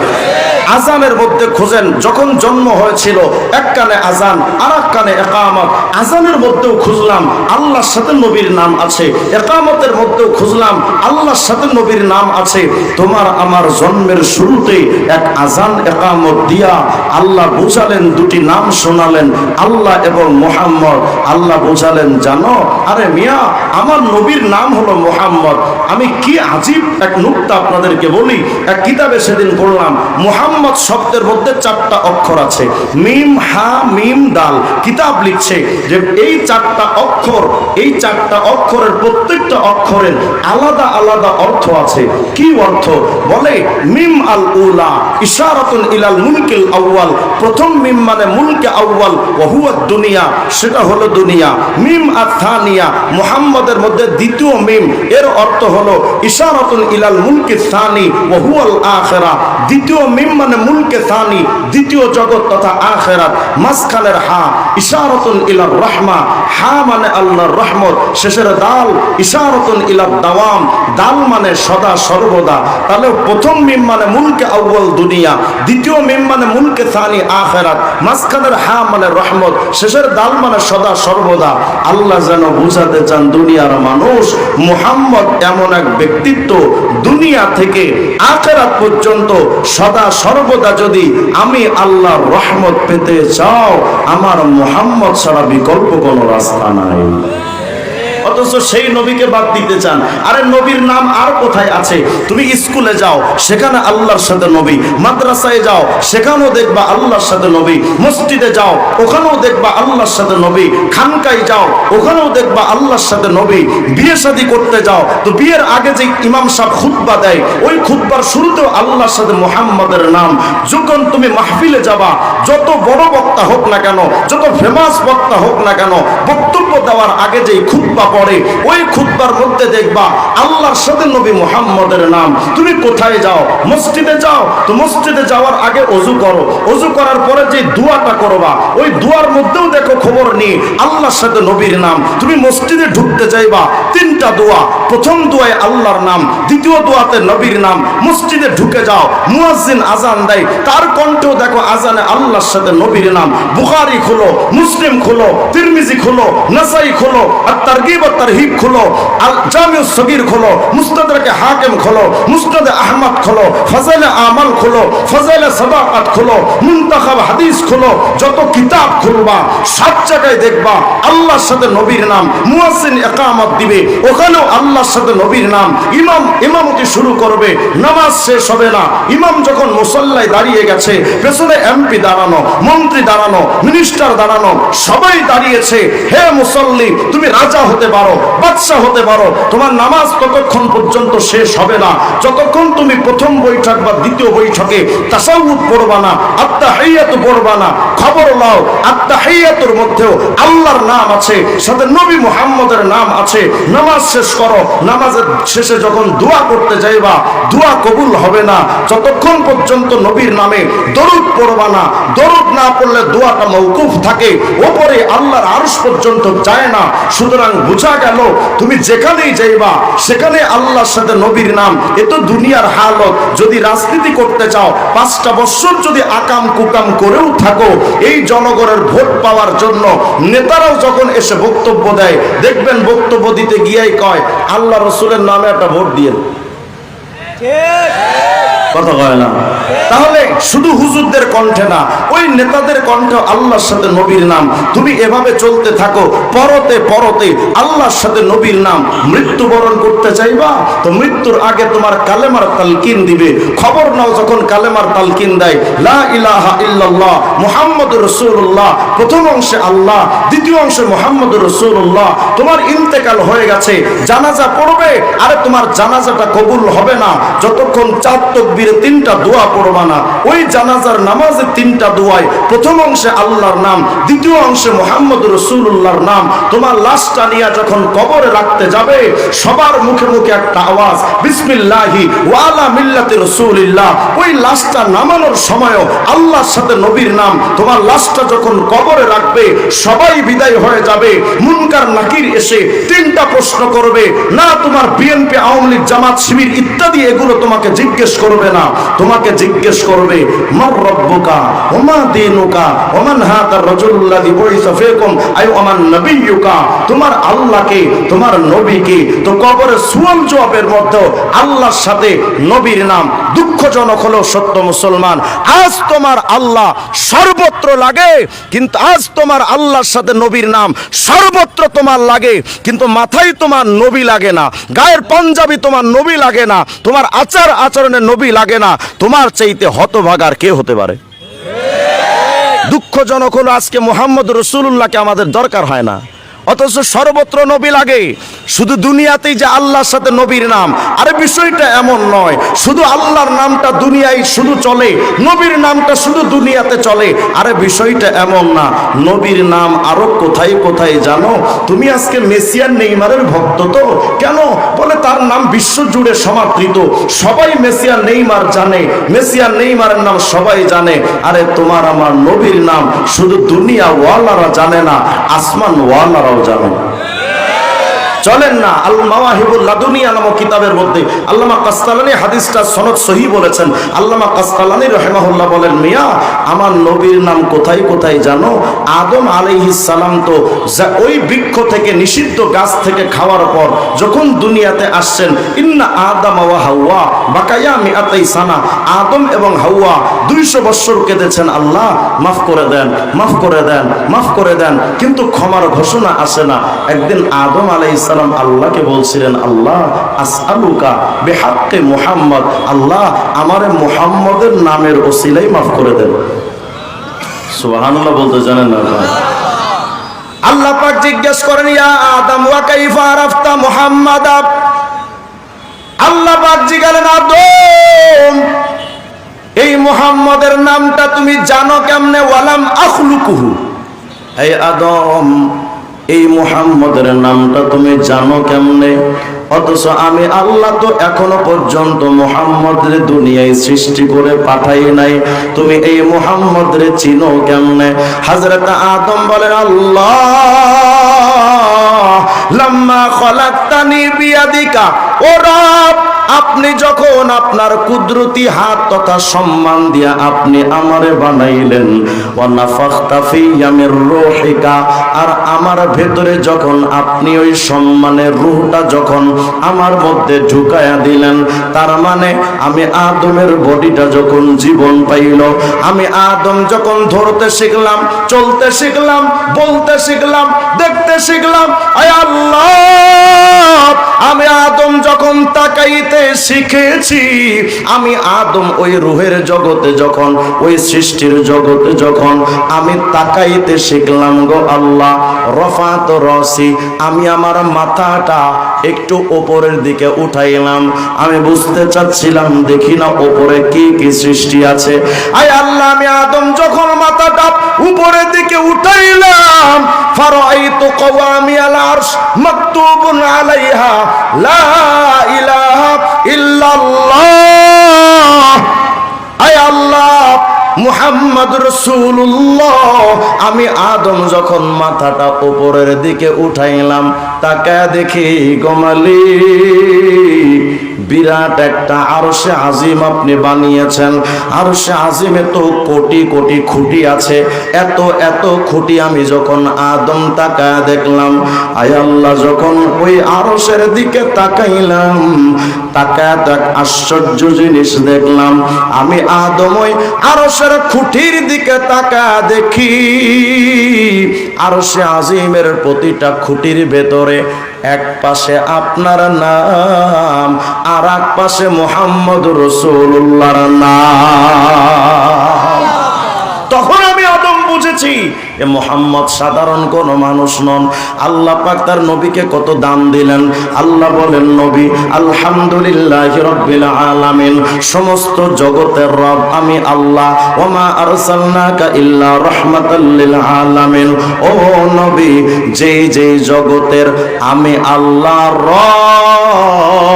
আজানের মধ্যে খোঁজেন, যখন জন্ম হয়েছিল এক কানে আজান আর এক কানে ইকামত। আজানের মধ্যেও খুঁজলাম আল্লাহর সাথে নবীর নাম আছে, ইকামতের মধ্যেও খুঁজলাম আল্লাহর সাথে নবীর নাম আছে। তোমার আমার জন্মের শুরুতে এক আজান ইকামত দিয়া আল্লাহ বোঝালেন, দুটি নাম শোনালেন, আল্লাহ এবং মুহাম্মদ। আল্লাহ বোঝালেন, জানো, আরে মিয়া, আমার নবীর নাম হলো মুহাম্মদ। আমি কি আজীব এক নুকতা আপনাদেরকে বলি। এক কিতাবে সেদিন পড়লাম, মুহাম্মদ মুহাম্মদ শব্দের মধ্যে 4টা অক্ষর আছে, মিম হা মিম দাল। কিতাব লিখছে যে এই 4টা অক্ষর, এই 4টা অক্ষরের প্রত্যেকটা অক্ষরের আলাদা আলাদা অর্থ আছে। কি অর্থ? বলে মিম আল উলা ইশারাতুন ইলাল মুলকিল আউয়াল, প্রথম মিম মানে মুলকে আউয়াল, ওয়া হুয়া দুনিয়া, সেটা হলো দুনিয়া। মিম আর থানিয়া, মুহাম্মদের মধ্যে দ্বিতীয় মিম, এর অর্থ হলো ইশারাতুন ইলাল মুলকি থানি ওয়া হুয়াল আখিরা, দ্বিতীয় মিম মানে মুলকে থানি, দ্বিতীয় জগৎ তথা আখিরাত। মাঝখানের হা ইশারাতুন ইলার রাহমা, হা মানে আল্লাহর রহমত। শেষের দাল ইশারাতুন ইলাদ দাওয়াম, দাল মানে সদা সর্বদা। তাহলে প্রথম মিম মানে মুলকে আউয়াল দুনিয়া, দ্বিতীয় মিম মানে মুলকে থানি আখিরাত, মাঝখানের হা মানে রহমত, শেষের দাল মানে সদা সর্বদা। আল্লাহ যেন বুঝাতে চান দুনিয়ার মানুষ, মুহাম্মদ এমন এক ব্যক্তিত্ব, দুনিয়া থেকে আখিরাত পর্যন্ত সদা সর্বদা যদি আমি আল্লাহর রহমত পেতে চাও, আমার মুহাম্মদ ছাড়া বিকল্প কোনো রাস্তা নাই। অথচ সেই নবীকে বাদ দিতে চান। আরে নবীর নাম আর কোথায় আছে? তুমি স্কুলে যাও, সেখানে আল্লাহর সাথে নবী, মাদ্রাসায় যাও, সেখানেও দেখবা আল্লাহর সাথে নবী, মসজিদে যাও, ওখানেও দেখবা আল্লাহর সাথে নবী, খানকায় যাও, ওখানেও দেখবা আল্লাহর সাথে নবী, বিয়ে শাদী করতে যাও তো বিয়ের আগে যে ইমাম সাহেব খুতবা দেয়, ওই খুতবার শুরুতেও আল্লাহর সাথে মুহাম্মাদের নাম। যখন তুমি মাহফিলে যাবা, যত বড় বক্তা হোক না কেন, যত ফেমাস বক্তা হোক না কেন, বক্তব্য দেওয়ার আগে যে খুতবা পড়ে, ওই খুতবার মধ্যে দেখবা আল্লাহর সাথে নবী মুহাম্মদের নাম। তুমি কোথায় যাও? মসজিদে যাও তো মসজিদে যাওয়ার আগে ওযু করো, ওযু করার পরে যে দোয়াটা করবা, ওই দোয়ার মধ্যেও দেখো খবর নেই আল্লাহর সাথে নবীর নাম। তুমি মসজিদে ঢুকতে যাইবা, 3টা দোয়া, প্রথম দোয়ায় আল্লাহর নাম, দ্বিতীয় দোয়াতে নবীর নাম। মসজিদে ঢুকে যাও, মুয়াজ্জিন আজান দেয়, তার কণ্ঠেও দেখো আজানে আল্লাহর সাথে নবীর নাম। বুখারী খোলো, মুসলিম খোলো, তিরমিজি খোলো, নাসাই খোলো, আর তারগিব আর তারহিব খোলো, আল জামিউস সগীর খোলো, মুস্তাদরাকে হাকিম খোলো, মুসনাদ আহমদ খোলো, ফাজাইলে আমাল খোলো, ফাজাইলে সাদাকাত খোলো, মুনতাখাব হাদিস খোলো, যত কিতাব খুলবা সব জায়গায় দেখবা আল্লাহর সাথে নবীর নাম। মুয়াজ্জিন ইকামত দিবে, ওখানেও আল্লাহর সাথে নবীর নাম। ইমাম ইমামতি শুরু করবে, নামাজ শেষ হবে না। ইমাম যখন মুসল্লায় দাঁড়িয়ে গেছে, পেছনে এমপি দাঁড়ানো, মন্ত্রী দাঁড়ানো, মিনিস্টার দাঁড়ানো, সবাই দাঁড়িয়েছে। হে মুসল্লি, তুমি রাজা হতে পারো, বাদশা হতে পারো, তোমার নামাজ ততক্ষণ পর্যন্ত শেষ হবে না যতক্ষণ তুমি প্রথম বৈঠক বা দ্বিতীয় বৈঠকে তাশাহুদ পড়বা না, আত্তাহিয়াতু পড়বা না। খবর নাও, আত্তাহিয়াতুর মধ্যেও আল্লাহর নাম আছে, সাথে নবী মুহাম্মদের নাম আছে। নামাজ শেষ করো, নামাজের শেষে যখন দোয়া করতে যাইবা, দোয়া কবুল হবে না যতক্ষণ পর্যন্ত নবীর নামে দরুদ পড়বা না। দরুদ না পড়লে দোয়াটা মওকুফ থাকে, ওপরে আল্লাহর আরশ পর্যন্ত যায় না। সুতরাং বোঝা গেল, তুমি যেখানেই যাইবা সেখানে আল্লাহর সাথে নবীর নাম। এ তো দুনিয়ার হালত। যদি রাজনীতি করতে চাও, 5টা বছর যদি আকাম কুকাম করেও থাকো, এই জনগণের ভোট পাওয়ার জন্য নেতারাও যখন এসে বক্তব্য দেয়, দেখবেন বক্তব্য দিতে গিয়েই কয় আল্লাহ রসুলের নামে একটা ভোট দিয়ে। কথা কয় না? তাহলে শুধু হুজুরদের কণ্ঠে না, ওই নেতাদের কণ্ঠে আল্লাহর সাথে নবীর নাম। তুমি এভাবে চলতে থাকো, পরতে পরতে আল্লাহর সাথে নবীর নাম। মৃত্যুবরণ করতে চাইবা তো মৃত্যুর আগে তোমার কালেমার তালকিন দিবে। খবর নাও, যখন কালেমার তালকিন দেয়, লা ইলাহা ইল্লাল্লাহ মুহাম্মাদুর রাসূলুল্লাহ, প্রথম অংশে আল্লাহ, দ্বিতীয় অংশে মুহাম্মাদুর রাসূলুল্লাহ, তোমার ইন্তেকাল হয়ে গেছে, জানাজা পড়বে। আরে তোমার জানাজাটা কবুল হবে না যতক্ষণ 4 তাকবীরে 3টা দোয়া পড়বা না। ওই জানাজার নামাজে 3টা দোয়ায়, প্রথম অংশে আল্লাহর নাম, দ্বিতীয় অংশে মুহাম্মদুর রাসূলুল্লাহর নাম। তোমার লাশটা নিয়ে যখন কবরে রাখতে যাবে, সবার মুখে মুখে একটা আওয়াজ, বিসমিল্লাহি ওয়া আলা মিল্লাতি রাসূলিল্লাহ। ওই লাশটা নামানোর সময়ও আল্লাহর সাথে নবীর নাম। তোমার লাশটা যখন কবরে রাখবে, সবাই বিদায় হয়ে যাবে। মুনকার নাকির এসে 3টা প্রশ্ন করবে না, তোমার বিএনপি, আওয়ামী লীগ, জামাত, শিবির ইত্যাদি এগুলো তোমাকে জিজ্ঞেস করবে না। তোমাকে জিজ্ঞেস করবে মার রব্বুকা ওয়া মা দীনুকা ওয়া মান হাদার রাজুলুল্লাযী বুইসা ফীকুম আই ওয়া মান নাবিয়্যুকা। তোমার আল্লাহকে, তোমার নবীকে। তো কবরে সুয়াল জবাবের মধ্যে আল্লাহর সাথে নবীর নাম। দুঃখজনক হলো সত্য মুসলমান, আজ তোমার আল্লাহ সর্বত্র লাগে, কিন্তু আজ তোমার আল্লাহর সাথে নবীর নাম সর্বত্র তোমার লাগে, কিন্তু মাথায় তোমার নবী লাগে না, গায়ের পাঞ্জাবি তোমার নবী লাগে না, তোমার আচার আচরণে নবী লাগে না, তোমার চাইতে হতভাগার কে হতে পারে? দুঃখজনক হলো আজকে মুহাম্মদ রাসূলুল্লাহকে আমাদের দরকার হয় না, অথচ সর্বত্র নবী লাগে। শুধু দুনিয়াতেই যে আল্লাহর সাথে নবীর নাম, আরে বিষয়টা এমন নয় শুধু আল্লাহর নামটা দুনিয়ায় শুধু চলে, নবীর নামটা শুধু দুনিয়াতে চলে, আরে বিষয়টা এমন না। নবীর নাম আরো কোথায় কোথায় জানো? তুমি আজকে মেসিয়ার নেইমারের ভক্ত তো কেন? বলে তার নাম বিশ্ব জুড়ে সমাদৃত, সবাই মেসিয়ার নেইমার জানে, মেসিয়ার নেইমারের নাম সবাই জানে। আরে তোমার আমার নবীর নাম শুধু দুনিয়া ওয়ালারা জানে না, আসমান ওয়ালারা জানো। চলেন না আল মাওয়াহিবুল লাদুনিয়া নামক কিতাবের মধ্যে আল্লামা কাসতালানী হাদিসটা সনদ সহিহ বলেছেন। আল্লামা কাসতালানী রাহিমাহুল্লাহ বলেন, মিয়া আমার নবীর নাম কোথায় কোথায় জানো? আদম আলাইহিস সালাম তো ওই বৃক্ষ থেকে, নিষিদ্ধ গাছ থেকে খাওয়ার পর যখন দুনিয়াতে আসছেন, ইন্না আদম ওয়া হাওয়া বাকায়া মিআতাই সানা, আদম এবং হাওয়া 200 বছর কেঁদেছেন, আল্লাহ মাফ করে দেন, মাফ করে দেন, মাফ করে দেন, কিন্তু ক্ষমার ঘোষণা আসে না। একদিন আদম আলাইহিস সালাম আল্লাহকে বলছিলেন, আল্লাহ আসআলুকা বিহাক্কি মুহাম্মদ, আল্লাহ আমারে মুহাম্মদের নামের ওসিলাই মাফ করে দেন। সুবহানাল্লাহ বলতে জানেন না? আল্লাহ পাক জিজ্ঞেস করেন, ইয়া আদম ওয়া কাইফা আরাফতা মুহাম্মাদ, আল্লাহ পাক জিজ্ঞাসা, আদম এই মুহাম্মদের নামটা তুমি জানো কেমনে? ওয়ালাম আখলুকুহু, এই আদম এই মুহাম্মদের নামটা তুমি জানো কেমনে? অথচ আমি আল্লাহ তো এখনো পর্যন্ত মুহাম্মদের দুনিয়ায় সৃষ্টি করে পাঠাই নাই, তুমি এই মুহাম্মদরে চিনো কেমনে? হযরত আদম বলেন, আল্লাহ লাম্মা খলাকতানি বিয়াদিকা, ও রব আপনি যখন আপনার কুদরতি হাত তথা সম্মান দিয়া আপনি আমারে বানাইলেন, ওয়া নাফাখতা ফিয়া মির রূহিকা, আর আমার ভেতরে যখন আপনি ওই সম্মানের রূহটা যখন আমার মধ্যে ঢুকায়া দিলেন, তার মানে আমি আদমের বডিটা যখন জীবন পাইল, আমি আদম যখন ধরতে শিখলাম, চলতে শিখলাম, বলতে শিখলাম, দেখতে শিখলাম, আয় আল্লাহ আমি আদম যখন তাকাইতে শিখেছি, আমি আদম ওই রূহের জগতে যখন, ওই সৃষ্টির জগতে যখন আমি তাকাইতে শিখলাম গো আল্লাহ, রফাত রসি, আমি আমার মাথাটা একটু উপরের দিকে উঠাইলাম, আমি বুঝতে চাচ্ছিলাম দেখি না উপরে কি কি সৃষ্টি আছে। আয় আল্লাহ আমি আদম যখন মাথাটা উপরের দিকে উঠাইলাম, ফারাইতু কওয়ামিয়াল আরশ মাকতুবুন আলাইহা লা ইলাহা ইল্লাল্লাহ, আয় আল্লাহ মুহাম্মদ রাসূলুল্লাহ। আমি আদম যখন মাথাটা উপরের দিকে উঠাইলাম, তাকায় দেখি গোমালি বিরাট একটা আরশে আজিম আপনি বানিয়েছেন। আরশে আজিমে তো কোটি কোটি খুঁটি আছে, এত এত খুঁটি আমি যখন আদম তাকায় দেখলাম, আয় আল্লাহ যখন ওই আরশের দিকে তাকাইলাম, তাকায় তাক আশ্চর্য জিনিস দেখলাম, আমি আদম ওই আরশের খুঁটির দিকে তাকায় দেখি আরশে আজিমের প্রতিটা খুঁটির ভেতরে এক পাশে আপনার নাম, আর এক পাশে মুহাম্মদ রাসূলুল্লাহর নাম। তখন আমি আদম বুঝেছি এ মুহাম্মদ সাধারণ কোন মানুষ নন। আল্লাহ পাক তার নবীকে কত দাম দিলেন। আল্লাহ বলেন, নবী আলহামদুলিল্লাহি রাব্বিল আলামিন, সমস্ত জগতের রব আমি আল্লাহ। ওমা আরসালনাকা ইল্লা রাহমাতাল লিল আলামিন, ও নবী যেই যেই জগতের আমি আল্লাহ রব,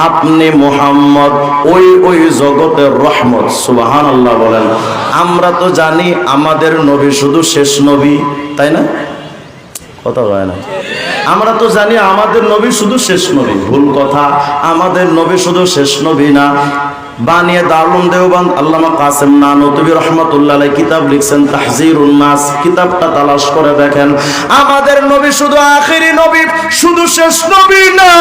আপনি মুহাম্মদ ওই ওই জগতের রহমত। সুবহানাল্লাহ বলেন। আমরা তো জানি আমাদের নবী শুধু শেষ নবী, তাই না? কথা হয় না? আমরা তো জানি আমাদের নবী শুধু শেষ নবী। ভুল কথা, আমাদের নবী শুধু শেষ নবী না। বানিয়ে দারুল দেওবন্দ আল্লামা কাসেম নানতুবি রহমাতুল্লাহ আলাইহি কিতাব লিখছেন তাহজিরুন নাস, কিতাবটা তালাশ করে দেখেন। আমাদের নবী শুধু আখেরি নবী, শুধু শেষ নবী না।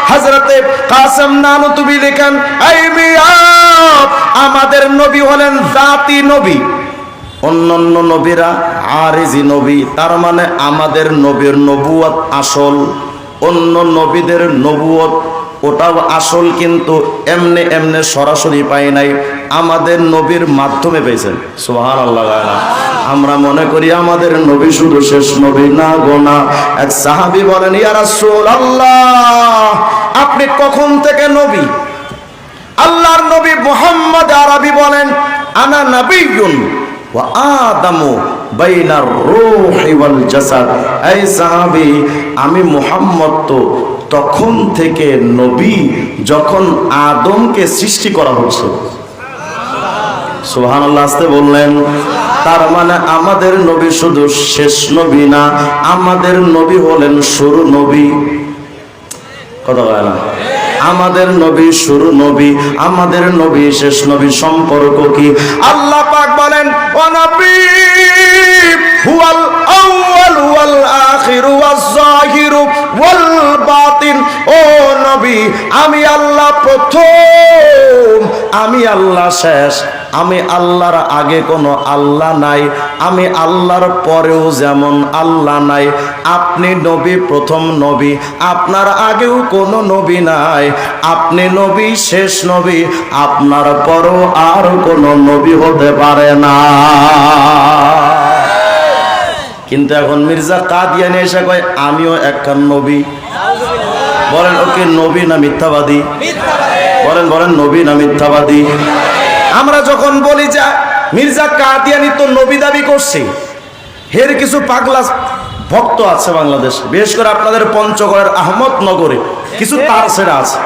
হযরতে কাসেম নানতুবি লেখেন, এই মিয়া আমাদের নবী হলেন জাতি নবী। অন্যান্য নবীরা আরজি নবী, তার মানে আমাদের নবীর নবুয়ত আসল, অন্য নবীদের নবুয়ত ওটাও আসল, কিন্তু এমনে এমনে সরাসরি পাই নাই, আমাদের নবীর মাধ্যমে পেয়েছেন। সুবহানাল্লাহ। আমরা মনে করি আমাদের নবী শুধু শেষ নবী, না গোনা। এক সাহাবী বলেন, ইয়া রাসূলুল্লাহ, আপনি কখন থেকে নবী? আল্লাহর নবী মুহাম্মদ আরবি বলেন, আনা নাবিয়্যুন ওয়া আদামু বাইনার রূহি ওয়াল জাসাদ। এই সাহাবী, আমি মুহাম্মদ তো তখন থেকে নবী যখন আদমকে সৃষ্টি করা হচ্ছে। সুবহানাল্লাহ, আসতে বললেন। তার মানে আমাদের নবী শুধু শেষ নবী না, আমাদের নবী হলেন শুরু নবী। কথা বলে না? আমাদের নবী শুরু নবী, আমাদের নবী শেষ নবী। সম্পর্ক কি? আল্লাহ পাক বলেন, ওয়া নবী হুয়াল আউয়াল ওয়াল আখির ওয়াজ যাহিরু ওয়াল বাতিন। ও নবী, আমি আল্লাহ প্রথম, আমি আল্লাহ শেষ, আমি আল্লাহর আগে কোনো আল্লাহ নাই, আমি আল্লাহর পরেও যেমন আল্লাহ নাই। আপনি নবী, প্রথম নবী, আপনার আগেও কোনো নবী নাই, আপনি নবী, শেষ নবী, আপনার পরেও আর কোনো নবী হতে পারে না। কিন্তু এখন মির্জা কাদিয়ানি এসে কয় আমিও একখান নবী। বলেন, ওকে নবী না মিথ্যাবাদী? বলেন বলেন, নবী না মিথ্যাবাদী? আমরা যখন বলি যে মির্জা কাদিয়ানি তো নবী দাবি করছে, এর কিছু পাগলা ভক্ত আছে বাংলাদেশে, বিশেষ করে আপনাদের পঞ্চগড়ের আহমদনগরে কিছু তার ছেড়া আছে।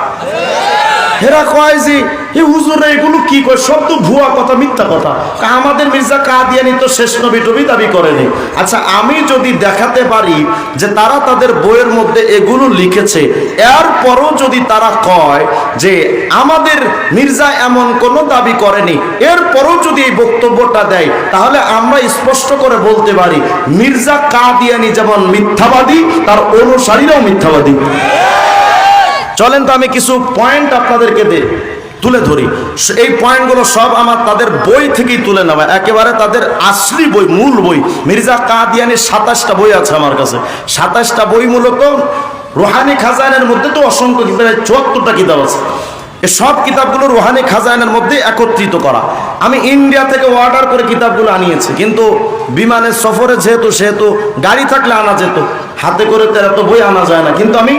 এরা কয় যে এই হুজুররা এগুলো কি কয়, সব তো ভুয়া কথা, মিথ্যা কথা। আমাদের মির্জা কাদিয়ানি তো শেষ নবী টবি দাবি করেনি। আচ্ছা, আমি যদি দেখাতে পারি যে তারা তাদের বইয়ের মধ্যে এগুলো লিখেছে, এরপরও যদি তারা কয় যে আমাদের মির্জা এমন কোনো দাবি করেনি, এরপরও যদি এই বক্তব্যটা দেয়, তাহলে আমরা স্পষ্ট করে বলতে পারি মির্জা কাদিয়ানি যেমন মিথ্যাবাদী, তার অনুসারীরাও মিথ্যাবাদী। চলেন তো আমি কিছু পয়েন্ট আপনাদেরকে তুলে ধরি। এই পয়েন্টগুলো সব আমার তাদের বই থেকেই তুলে নেওয়া, একেবারে তাদের আসলি বই, মূল বই। মির্জা কাদিয়ানির 27টা বই আছে আমার কাছে। 27টা বই মূলত রুহানি খাজানের মধ্যে তো অসংখ্য, প্রায় 74টা কিতাব আছে। এই সব কিতাবগুলো রুহানি খাজানের মধ্যে একত্রিত করা। আমি ইন্ডিয়া থেকে অর্ডার করে কিতাবগুলো আনিয়েছি, কিন্তু বিমানের সফরে সেহেতু গাড়ি থাকলে আনা যেত, হাতে করে তো এত বই আনা যায় না। কিন্তু আমি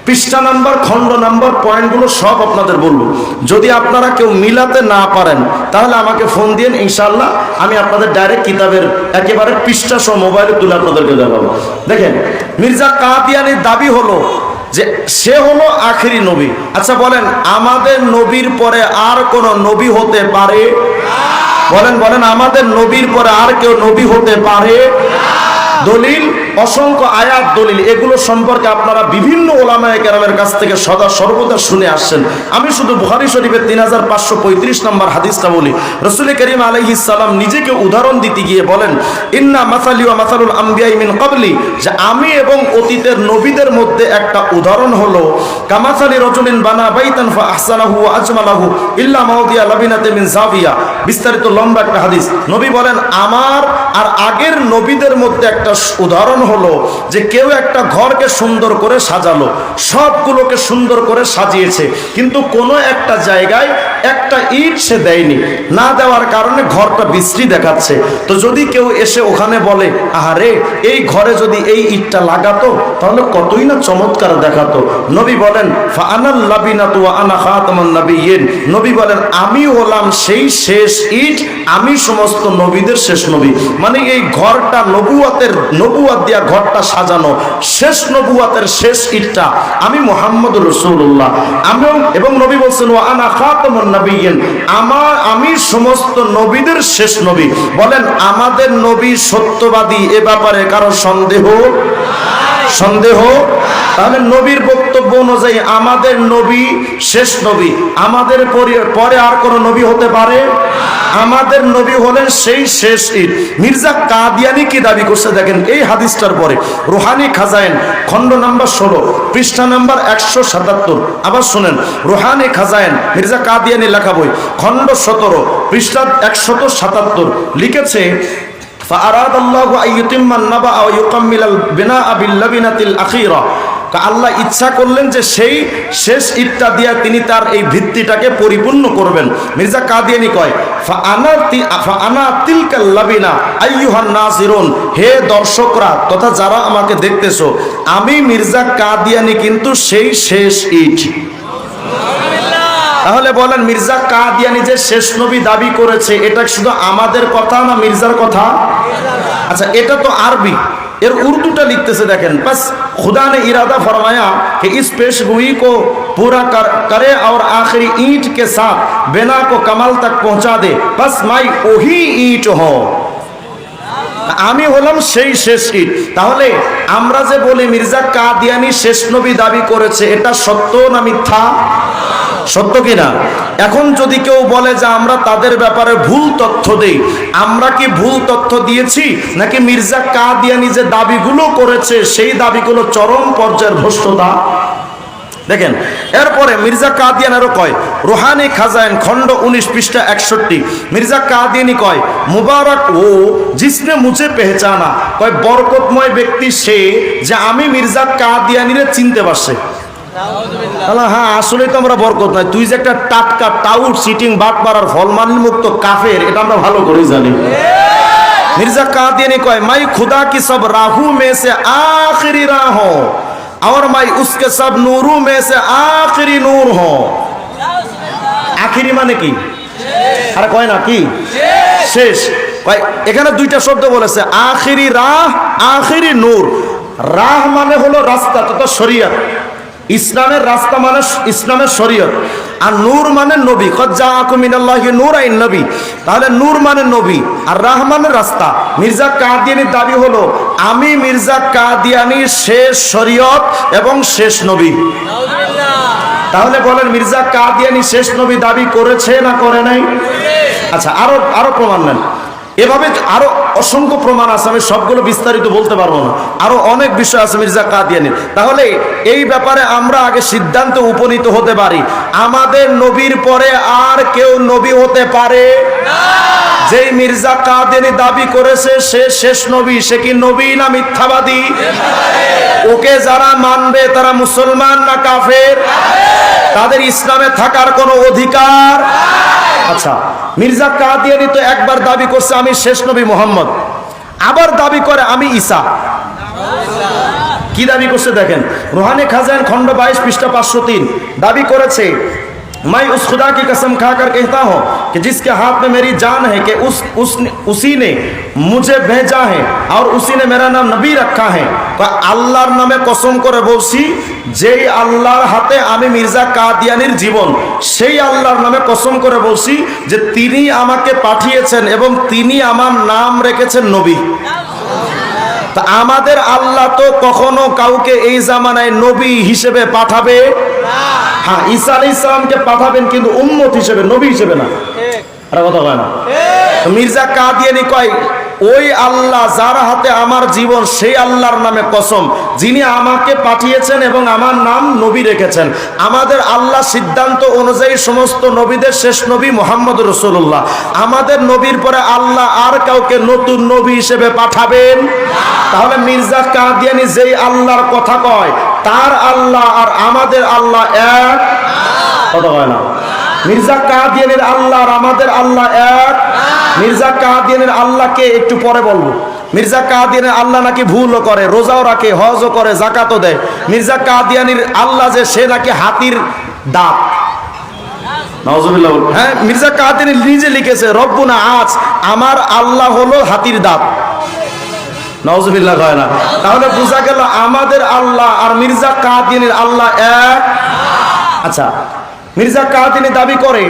পৃষ্ঠা নাম্বার, খণ্ড নাম্বার, পয়েন্টগুলো সব আপনাদের বলবো। যদি আপনারা কেউ মিলাতে না পারেন তাহলে আমাকে ফোন দিন, ইনশাআল্লাহ আমি আপনাদের ডাইরেক্ট কিতাবের একেবারে পৃষ্ঠা সহ মোবাইলে তুলে আপনাদেরকে দেখাবো। দেখেন, মির্জা কাদিয়ানির দাবি হলো যে সে হলো আখেরি নবী। আচ্ছা বলেন, আমাদের নবীর পরে আর কোন নবী হতে পারে? বলেন বলেন, আমাদের নবীর পরে আর কেউ নবী হতে পারে? দলিল, অসংখ্য আয়াত দলিল, এগুলো সম্পর্কে আপনারা বিভিন্ন ওলামায়ে কেরামের কাছ থেকে সদা সর্বদা শুনে আসছেন। আমি শুধু বুখারী শরীফের 3535 নম্বর হাদিসটা বলি। রাসূল করিম আলাইহিস সালাম নিজেকে উদাহরণ দিতে গিয়ে বলেন, ইন্না মাসালি ওয়া মাসালুল আমবিয়াই মিন ক্বাবলি, যে আমি এবং অতীতের নবীদের মধ্যে একটা উদাহরণ হলো কামাসালি রাজুলিন বানা বাইতান ফা আহসানাহু ওয়া আজমালাহু ইল্লা মাওদিয়া লাবিনাতে মিন জাবিয়া। বিস্তারিত লম্বা একটা হাদিস। নবী বলেন, আমার আর আগের নবীদের মধ্যে একটা উদাহরণ হলো যে কেউ একটা ঘরকে সুন্দর করে সাজালো, সবগুলোকে সুন্দর করে সাজিয়েছে, কিন্তু কোনো একটা জায়গায় একটা ইট সে দেয়নি, না দেওয়ার কারণে ঘরটা বিশ্রী দেখাচ্ছে। তো যদি কেউ এসে ওখানে বলে, আহারে এই ঘরে যদি এই ইটটা লাগাতো তাহলে কতই না চমৎকার দেখাতো। নবী বলেন, ফাআনাল লাবিনাতু ওয়া আনা খাতামুন নাবিয়্যিন। নবী বলেন, আমি হলাম সেই শেষ ইট, আমি সমস্ত নবীদের শেষ নবী। মানে এই ঘরটা নবুয়াত দিয়া ঘরটা সাজানো, শেষ নবুয়াতের শেষ ইটটা আমি মুহাম্মদুর রাসূলুল্লাহ। এবং নবী বলছেন, ওয়া আনা খাতামুন নাবিয়্যিন, আমি সমস্ত নবীদের শেষ নবী। বলেন, আমাদের নবী সত্যবাদী, এ ব্যাপারে কারো সন্দেহ? তাহলে নবীর বক্তব্য বক্তব্য অনুযায়ী আমাদের নবী শেষ নবী, আমাদের পরে আর কোন নবী হতে পারে? আমাদের নবী হলেন সেই শেষ ঈদ। মির্জা কাদিয়ানি কি দাবি করছে দেখেন এই হাদিসটার পরে, রুহানি খাজাইন খণ্ড নাম্বার 16 পৃষ্ঠা নাম্বার 177। আবার শুনেন, রুহানি খাজাইন মির্জা কাদিয়ানি লেখা বই খণ্ড 17 পৃষ্ঠা 177 লিখেছে, ফাআরাদাল্লাহু আইয়ুতিম্মান নাবা ওয়া ইউকাম্মিলাল বিনাআ বিল লাবিনাতিল আখিরা। আল্লাহ ইচ্ছা করলেন যে সেই শেষ ঈদটা দিয়ে তিনি তার এই ভিত্তিটাকে পরিপূর্ণ করবেন। মির্জা কাদিয়ানি কয়, ফাআনা তিলকাল লাবিনা আইয়ুহান নাজিরুন, হে দর্শকরা তথা যারা আমাকে দেখতেছো, আমি মির্জা কাদিয়ানি কিন্তু সেই শেষ ঈদ। তাহলে বলেন, মির্জা কাদিয়ানি যে শেষ নবী দাবি করেছে এটা শুধু আমাদের কথা না মির্জার কথা? আচ্ছা, এটা তো আরবি, এর উর্দুটা লিখতেছে দেখেন, बस खुदा ने इरादा फरमाया कि इस पेशगोई को पूरा करे और आखिरी ईंट के साथ बिना को कमाल तक पहुंचा दे, बस मैं वही ईंट हूं। আমি হলাম সেই শেষ ঈদ। তাহলে আমরা যে বলি মির্জা কাদিয়ানি শেষ নবী দাবি করেছে, এটা সত্য না মিথ্যা? সত্য কিনা? এখন যদি কেউ বলে যে আমরা তাদের ব্যাপারে ভুল তথ্য দেই, আমরা কি ভুল তথ্য দিয়েছি নাকি মির্জা কাদিয়ানি যে দাবিগুলো করেছে সেই দাবিগুলো চরম পর্যায়ের ভ্রষ্টতা? দেখেন, এরপরে মির্জা কাদিয়ানেরও কয়, রুহানি খাজাইন খণ্ড 19 পৃষ্ঠা 61, মির্জা কাদিয়ানি কয়, মুবারক ও জিসনে মুঝে পেহচানা, কয় বরকতময় ব্যক্তি সে যে আমি মির্জা কাদিয়ানিরে চিনতে পারছে। হ্যাঁ, আসলে তো আমরা বরকত নাই, তুই যে একটা টাটকা টাউট সিটিং বাটপাড়ার ফলমানি মুক্ত কাফের, এটা আমরা ভালো করেই জানি। মির্জা কাদিয়ানি কয়, মাই খুদা কি সব রাহু মে সে আখিরি রাহ হো और मैं उसके सब नूरों में से आखिरी नूर हूं। आखिरी माने কি? আরে কয় না কি শেষ? কয় এখানে দুইটা শব্দ বলেছে, আখিরি রাহ, আখিরি নূর। রাহ মানে হলো রাস্তা তথা শরীয়ত, ইসলামের রাস্তা মানে ইসলামের শরীয়ত, আর নূর মানে নবী। কদ জাআকুম মিনাল্লাহি নূরাইন নবী, তাহলে নূর মানে নবী আর রাহ মানে রাস্তা। মির্জা কাদিয়ানির দাবি হলো আমি মির্জা কাদিয়ানি শেষ শরীয়ত এবং শেষ নবী। তাহলে বলেন, মির্জা কাদিয়ানি শেষ নবী দাবি করেছে না করে নাই? আচ্ছা, আরো প্রমাণ নেন। এভাবে আরো অসংখ্য প্রমাণ আছে, আমি সবগুলো বিস্তারিত বলতে পারবো না, আরো অনেক বিষয় আছে মির্জা কাদিয়ানির। তাহলে এই ব্যাপারে আমরা আগে সিদ্ধান্তে উপনীত হতে পারি, আমাদের নবীর পরে আর কেউ নবী হতে পারে না। যেই মির্জা কাদিয়ানি দাবি করেছে সে শেষ নবী, সে কি নবী না মিথ্যাবাদী? ওকে যারা মানবে তারা মুসলমান না কাফের? তাদের ইসলামে থাকার কোনো অধিকার? আচ্ছা, মির্জা কাদিয়ানি তো একবার দাবি করছে আমি শেষ নবী মোহাম্মদ, আবার দাবি করে আমি ঈসা। কি দাবি করছে দেখেন, রুহানি খাজাইন খণ্ড 22 পৃষ্ঠা 503 দাবি করেছে, मैं उस खुदा की कसम खाकर कहता हूँ कि जिसके हाथ में मेरी जान है कि उसी ने मुझे भेजा है और उसी ने मेरा नाम नबी रखा है। আল্লাহর নামে কসম করে বলছি, যেই আল্লাহর হাতে আমি মির্জা কাদিয়ানির জীবন, সেই আল্লাহর নামে কসম করে বলছি যে তিনি আমাকে পাঠিয়েছেন এবং তিনি আমার নাম রেখেছেন নবী। তা আমাদের আল্লাহ তো কখনো কাউকে এই জামানায় নবী হিসেবে পাঠাবে না। হ্যাঁ, ঈসা আলাইহিস সালামকে পাঠাবেন কিন্তু উম্মত হিসেবে, নবী হিসেবে না। আর কথা কয় না। মির্জা কাদিয়ানি কয়, ওই আল্লাহ যার হাতে আমার জীবন সেই আল্লাহর নামে কসম যিনি আমাকে পাঠিয়েছেন এবং আমার নাম নবী রেখেছেন। আমাদের আল্লাহ সিদ্ধান্ত অনুযায়ী সমস্ত নবীদের শেষ নবী মুহাম্মদ রাসূলুল্লাহ। আমাদের নবীর পরে আল্লাহ আর কাউকে নতুন নবী হিসেবে পাঠাবেন না। তাহলে মির্জা কাদিয়ানি যেই আল্লাহর কথা কয় তার আল্লাহ আর আমাদের আল্লাহ এক? কথা কয় না। মির্জা কাদিয়ানির আল্লাহ আর আমাদের আল্লাহ এক? মির্জা কাদিয়ানির আল্লাহকে একটু পরে বলবো। মির্জা কাদিয়ানির আল্লাহ নাকি ভুলও করে, রোজাও রাখে, হজও করে, যাকাতও দেয়। মির্জা কাদিয়ানির আল্লাহ যে সে নাকি হাতির দাঁত। নাউজুবিল্লাহ। হ্যাঁ, মির্জা কাদিয়ানি নিজে লিখেছে, রব্বুনা আজ, আমার আল্লাহ হলো হাতির দাঁত। নাউজুবিল্লাহ কয় না। তাহলে বোঝা গেল আমাদের আল্লাহ আর মির্জা কাদিয়ানির আল্লাহ এক। আচ্ছা, मिर्जा कादियानी दावी करे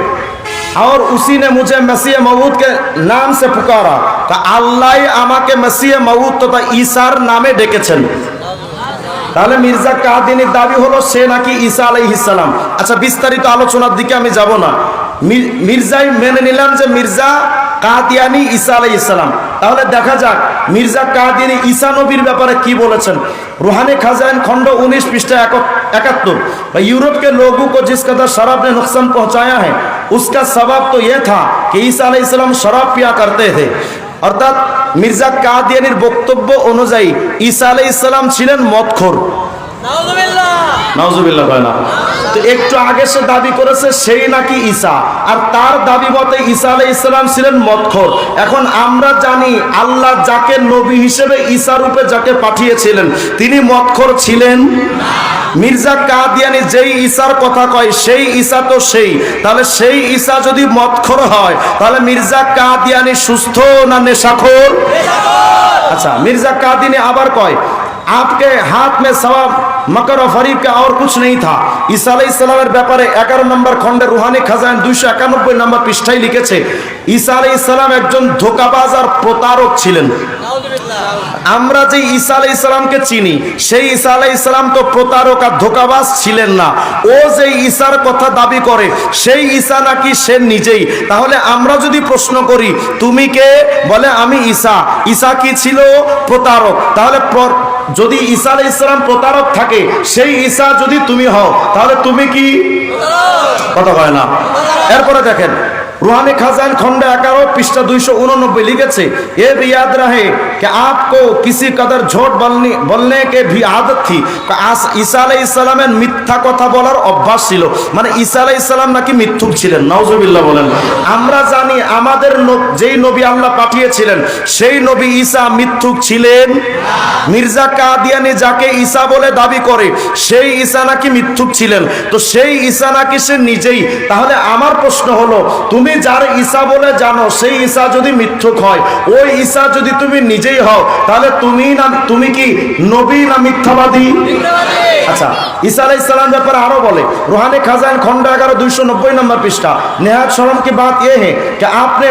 और उसी ने मुझे मसीह मऊद के नाम से पुकारा, ता अल्लाह आमाके मसीह मऊद तथा ईसार नामे डेकेছেন। তাহলে মির্জা কাদিয়ানীর দাবি হলো সে নাকি ঈসা আলাইহিস সালাম। আচ্ছা, বিস্তারিত আলোচনার দিকে আমি যাব না। মির্জাই মেনে নিলাম যে মির্জা কাদিয়ানী ঈসা আলাইহিস সালাম। তাহলে দেখা যাক মির্জা কাদিয়ানী ঈসা নবীর ব্যাপারে কি বলেছেন। रूहानी खजाइन खंड 19 पृष्ठ 71। यूरोप के लोगों को जिस कदर शराब ने नुकसान पहुंचाया है उसका सबब तो यह था कि ईसा अलैहिस्सलाम शराब पिया करते थे। अर्थात मिर्जा कादियानीर बक्तव्य अनुयायी ईसा अलैहिस्सलाम छिलेन मदखोर। नाउजुबिल्लाह কয় না। তো একটু আগে সে দাবি করেছে সেই নাকি ঈসা, আর তার দাবি মতে ঈসা আলাইহিস সালাম ছিলেন মদখোর। এখন আমরা জানি আল্লাহ যাকে নবী হিসেবে ঈসা রূপে যাকে পাঠিয়েছিলেন তিনি মদখোর ছিলেন না। মির্জা কাদিয়ানী যেই ঈসার কথা কয় সেই ঈসা তো সেই, তাহলে সেই ঈসা যদি মদখোর হয় তাহলে মির্জা কাদিয়ানী সুস্থ না নেশাখোর? अच्छा, मिर्जा कादियानी आबार कय आपके हाथ में सवाब मकर और फरीब का और कुछ नहीं था। ঈসা আলাইহিস সালামের ব্যাপারে 11 নম্বর খণ্ডে রুহানি খাজাইন 291 নম্বর পৃষ্ঠায় লিখেছে ঈসা আলাইহিস সালাম একজন ধোঁকাবাজ আর প্রতারক ছিলেন। আমরা যে ঈসা আলাইহিস সালামকে চিনি সেই ঈসা আলাইহিস সালাম তো প্রতারক আর ধোঁকাবাজ ছিলেন না। ও যে ঈসার কথা দাবি করে সেই ঈসা নাকি সে নিজেই। তাহলে আমরা যদি প্রশ্ন করি তুমি কে, বলে আমি ঈসা। ঈসা কি ছিল? প্রতারক। তাহলে যদি ঈসা আলাইহিস সালাম প্রতারক থাকে সেই ঈসা যদি তুমি হও তাহলে তুমি কি? কথা হয় না। এরপরে দেখেন रूहानी खजान खंड 11 पृष्ठ 289 लिखे ये भी याद रहे कि आपको किसी कदर झूठ बोलने के भी आदत थी। ঈসা আলাইহিস সালামের মিথ্যা কথা বলার অভ্যাস ছিল, মানে ঈসা আলাইহিস সালাম নাকি মিথ্যুক ছিলেন। নাউজুবিল্লাহ বলেন। আমরা জানি আমাদের যেই নবী আল্লাহ পাঠিয়েছিলেন সেই নবী ঈসা মিথ্যুক ছিলেন। মির্জা কাদিয়ানী যাকে ঈসা বলে দাবি করে সেই ঈসা নাকি মিথ্যুক ছিলেন। তো সেই ঈসা নাকি সে নিজেই। তাহলে আমার প্রশ্ন হলো তুমি যার ঈসা বলে জানো সেই ঈসা যদি মিথ্যুক হয়, ওই ঈসা যদি তুমি নিজেই হও তাহলে তুমি কি নবী না মিথ্যাবাদী? अच्छा, ঈসা আলাইহিস সালাম ব্যাপারে আরো বলে रूहानी खजान खंड 11 290 नंबर पृष्ठा निहायत शर्म की बात यह है कि आपने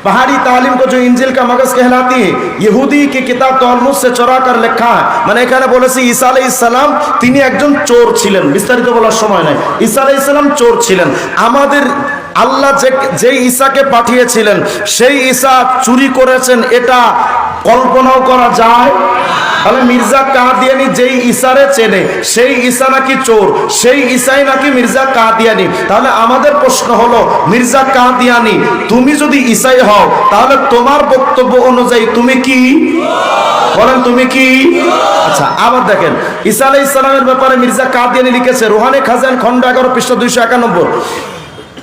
पहाड़ी तालीम को जो इंजिल का मगज कहलाती है यहूदी की किताब तलमुद से चुरा कर लिखा है। মানে এখানে বলেছে ঈসা আলাইহিস সালাম তিনি একজন চোর ছিলেন। বিস্তারিত বলার সময় নাই। ঈসা আলাইহিস সালাম চোর ছিলেন। আমাদের আল্লাহ যে ঈসাকে পাঠিয়েছিলেন সেই ঈসা চুরি করেছেন এটা কল্পনাও করা যায়? তাহলে মির্জা কাদিয়ানী যেই ঈসারে চেনে সেই ঈসা নাকি চোর, সেই ঈসাই নাকি মির্জা কাদিয়ানী। তাহলে আমাদের প্রশ্ন হলো মির্জা কাদিয়ানী তুমি যদি ঈসাই হও তাহলে তোমার বক্তব্য অনুযায়ী তুমি কি বলেন? তুমি কি? আচ্ছা, আবার দেখেন ঈসা আলাইহিস সালামের ব্যাপারে মির্জা কাদিয়ানী লিখেছে रूहानी खजान खंड 11 पृष्ठ 291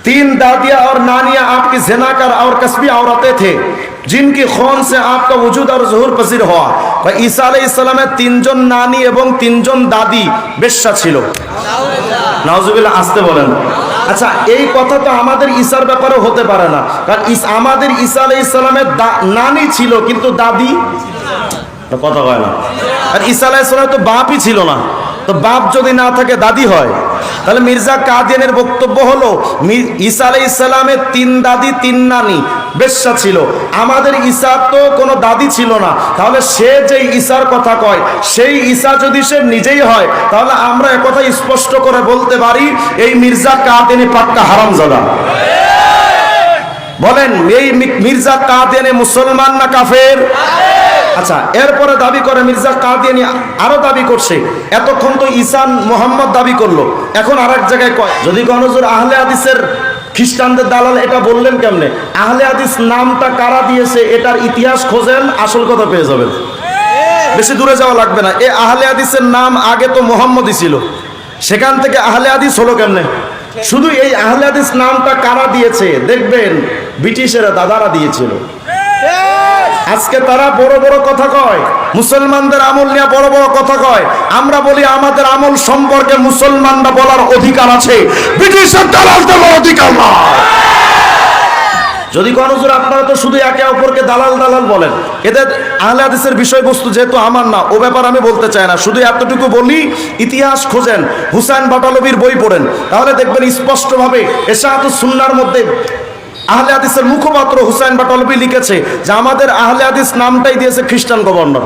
तीन दादियां और नानियां आपकी ज़िनाकार और कस्बी औरतें थे जिनकी खून से आपका वजूद और ज़ुहूर पसीर हुआ। ঈসা আলাইহিস সালামের তিনজন নানি এবং তিনজন দাদি বেশ্যা ছিল। নাউজুবিল্লাহ, আসতে বলেন। আচ্ছা, এই কথা তো আমাদের ঈসার ব্যাপারে হতে পারে না, কারণ আমাদের ঈসা আলাইহিস সালামের নানি ছিল কিন্তু দাদি কথা হয় না। আর ঈসা আলাইহিস সালামের তো বাপই ছিল না, তো বাপ যদি না থাকে দাদি হয়। তাহলে মির্জা কাদিয়ানীর বক্তব্য হলো ঈসা আলাইহিস সালামের তিন দাদি তিন নানি বেশ্যা ছিল, আমাদের ঈসা তো কোনো দাদি ছিল না। তাহলে সে যে ঈসার কথা কয় সেই ঈসা যদি সে নিজেই হয় তাহলে আমরা একথা স্পষ্ট করে বলতে পারি এই মির্জা কাদিয়ানী পাক্কা হারামজাদা। বলেন এই মির্জা কাদিয়ানী মুসলমান না কাফের? আচ্ছা, এরপরে দাবি করে মির্জা কাদিয়ানী আরো দাবি করছে এতক্ষণ তো ঈসা মুহাম্মদ দাবি করলো, এখন আরেক জায়গায় কয় যদি কোন হুজুর আহলে হাদিসের খ্রিস্টানদের দালাল এটা বললেন কেমনে? আহলে হাদিস নামটা কারা দিয়েছে এটার ইতিহাস খোঁজেন, আসল কথা পেয়ে যাবেন। বেশি দূরে যাওয়া লাগবে না। এই আহলে হাদিসের নাম আগে তো মুহাম্মদই ছিল, সেখান থেকে আহলে হাদিস হলো কেমনে? শুধু এই আহলে হাদিস নামটা কারা দিয়েছে দেখবেন ব্রিটিশেরা, দাদারা দিয়েছিল। আজকে তারা বড় বড় কথা কয়, মুসলমানদের আমল নিয়ে বড় বড় কথা কয়। আমরা বলি আমাদের আমল সম্পর্কে মুসলমানরা বলার অধিকার আছে, ব্রিটিশের দালালদের অধিকার না। যদি কোন হুজুর আপনারা তো শুধু একে অপরকে দালাল দালাল বলেন, এদের আহলে হাদিসের বিষয়বস্তু যেহেতু আমার না ও ব্যাপার আমি বলতে চাই না, শুধু এতটুকু বলি ইতিহাস খোঁজেন, হুসাইন বাটালবির বই পড়েন, তাহলে দেখবেন স্পষ্টভাবে ইশাআতুস সুন্নাহর মধ্যে আহলে হাদিসের মুখপাত্র হুসাইন বাটালবি লিখেছে যে আমাদের আহলে হাদিস নামটাই দিয়েছে খ্রিস্টান গভর্নর।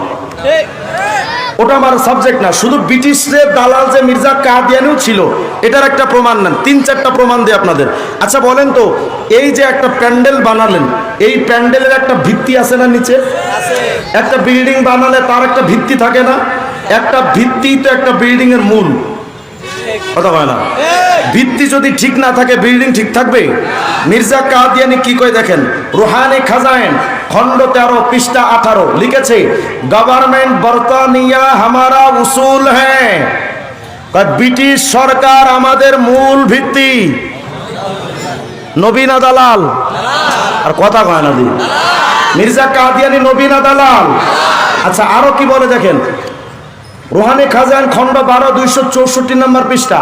ওটা আমার সাবজেক্ট না। শুধু ব্রিটিশদের দালাল যে মির্জা কাদিয়ানিও ছিল, এটার একটা প্রমাণ নেন, 3-4টা প্রমাণ দিই আপনাদের। আচ্ছা বলেন তো, এই যে একটা প্যান্ডেল বানালেন, এই প্যান্ডেলের একটা ভিত্তি আছে না নিচে? একটা বিল্ডিং বানালে তার একটা ভিত্তি থাকে না? একটা ভিত্তি তো একটা বিল্ডিং এর মূল, কথা হয় না? ভিত্তি যদি ঠিক না থাকে বিল্ডিং ঠিক থাকবে? মির্জা কাদিয়ানি কি কয় দেখেন, রুহানি খাজাইন খন্ড 13 পৃষ্ঠা 18 লিখেছে, গভর্নমেন্ট বর্তানিয়া হামারা উসুল হ্যাঁ, ব্রিটিশ সরকার আমাদের মূল ভিত্তি। নবী না দালাল? আর কথা কয় না দি, মির্জা কাদিয়ানি নবী না দালাল? আচ্ছা আরো কি বলে দেখেন, रूहानी खजान खंड 12 264 नंबर पृष्ठा,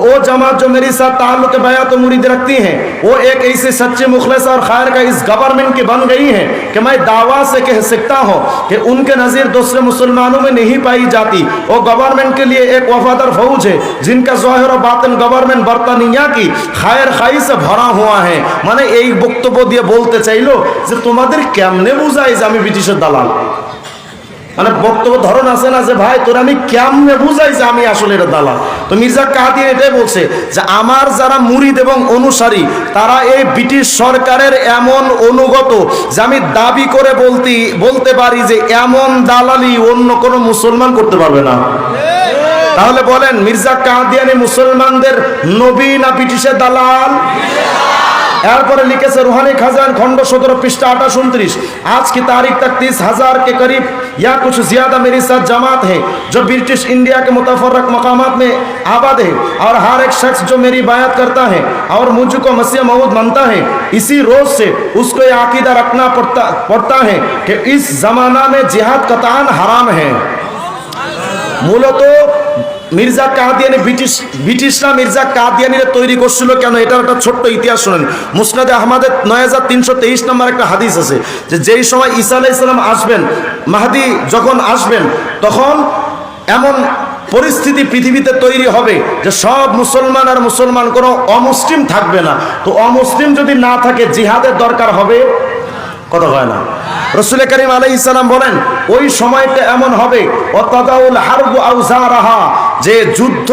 वो जमात जो मेरे साथ ताल्लुक बयात और मुरीद रखती हैं वो एक ऐसे सच्चे मुखलिस और खैर का इस गवर्नमेंट की बन गई हैं कि मैं दावा से कह सकता हूँ कि उनके नज़ीर दूसरे मुसलमानों में नहीं पाई जाती। वो गवर्नमेंट के लिए एक वफादार फौज है जिनका ज़ाहिर और बातिन गवर्नमेंट बर्तानिया की खैर खाई से भरा हुआ है। माने एक बक्तव्य दिए बोलते चाइलो যে তোমাদের কেমনে বুঝাই যে আমি ব্রিটিশের দালাল। মানে বক্তব্য ধরন আছে না যে ভাই তোর আমি কেমনে বুঝাই যে আমি আসলে এটা দালাল। তো মির্জা কাদিয়ানি এটাই বলছে যে আমার যারা মুরিদ এবং অনুসারী তারা এই ব্রিটিশ সরকারের এমন অনুগত যে আমি দাবি করে বলতে পারি যে এমন দালালি অন্য কোনো মুসলমান করতে পারবে না। তাহলে বলেন মির্জা কাদিয়ানি মুসলমানদের নবী না ব্রিটিশের দালাল? एरपर लिखे से रूहानी खजान खंड 17 पृष्ठा 28-29, आज की तारीख तक 30,000 के करीब या कुछ ज्यादा मेरे साथ जमात है जो ब्रिटिश इंडिया के मुतफर्रक मकामात में आबाद है और हर एक शख्स जो मेरी बायत करता है और मुझको मसीह मऊद मानता है इसी रोज से उसको ये अकीदा रखना पड़ता है कि इस जमाना में जिहाद कतान हराम है। मूलत মির্জা কাদিয়ানি ব্রিটিশরা মির্জা কাদিয়ানিরে তৈরি করছিল কেন, এটার একটা ছোট্ট ইতিহাস শুনেন। মুসনাদে আহমদের 9323 নম্বর একটা হাদিস আছে যে যেই সময় ঈসা আলাইহিস সালাম আসবেন, মাহদি যখন আসবেন তখন এমন পরিস্থিতি পৃথিবীতে তৈরি হবে যে সব মুসলমান আর মুসলমান, কোনো অমুসলিম থাকবে না। তো অমুসলিম যদি না থাকে জিহাদের দরকার হবে, কথা হয় না? রাসূল করিম আলাইহিস সালাম বলেন ওই সময়টা এমন হবে ওয়াতাদাউল হারবু আউজারাহা, যে যুদ্ধ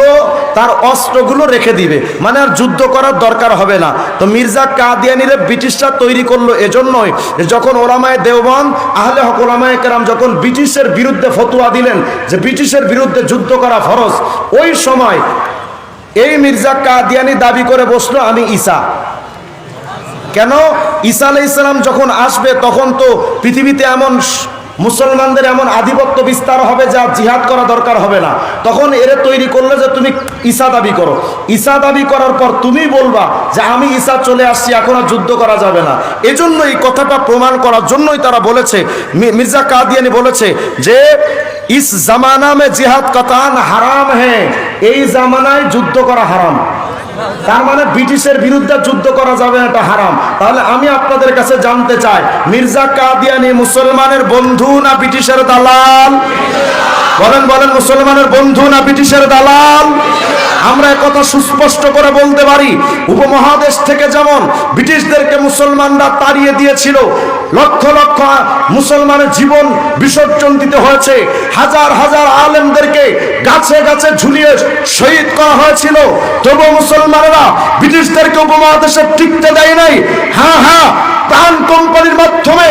তার অস্ত্রগুলো রেখে দিবে, মানে আর যুদ্ধ করার দরকার হবে না। তো মির্জা কাদিয়ানিরে ব্রিটিশরা তৈরি করলো এজন্যই যখন ওলামায়ে দেওবন্দ আহলে হক ওলামায়ে কেরাম যখন ব্রিটিশের বিরুদ্ধে ফতোয়া দিলেন যে ব্রিটিশের বিরুদ্ধে যুদ্ধ করা ফরজ, ওই সময় এই মির্জা কাদিয়ানি দাবি করে বসলো আমি ঈসা। কেন? ঈসা আলাইহিস সালাম যখন আসবে তখন তো পৃথিবীতে এমন মুসলমানদের এমন আধিপত্য বিস্তার হবে যা জিহাদ করা দরকার হবে না। তখন এরে তৈরি করলে যে তুমি ঈসা দাবি করো, ঈসা দাবি করার পর তুমি বলবা যে আমি ঈসা চলে আসছি, এখন আর যুদ্ধ করা যাবে না। এজন্য এই কথাটা প্রমাণ করার জন্যই তারা বলেছে, মির্জা কাদিয়ানি বলেছে যে ইস জামানা মে জিহাদ কতান হারাম হ্যাঁ, এই জামানায় যুদ্ধ করা হারাম। তার মানে ব্রিটিশের বিরুদ্ধে যুদ্ধ করা যাবে না, এটা হারাম। তাহলে আমি আপনাদের কাছে জানতে চাই মির্জা কাদিয়ানি মুসলমানের বন্ধু না ব্রিটিশের দালাল? বলেন বলেন, মুসলমানের বন্ধু না ব্রিটিশের দালাল? আমরা একথা সুস্পষ্ট করে বলতে পারি, উপমহাদেশ থেকে যেমন ব্রিটিশদেরকে মুসলমানরা তাড়িয়ে দিয়েছিল, লক্ষ লক্ষ মুসলমানের জীবন বিসর্জন দিতে হয়েছে, হাজার হাজার আলেমদেরকে গাছে গাছে ঝুলিয়ে শহীদ করা হয়েছিল, তবু মুসলমানেরা ব্রিটিশদেরকে উপমহাদেশে টিকতে দেয় নাই। হ্যাঁ হ্যাঁ, প্রাণ কোম্পানির মাধ্যমে,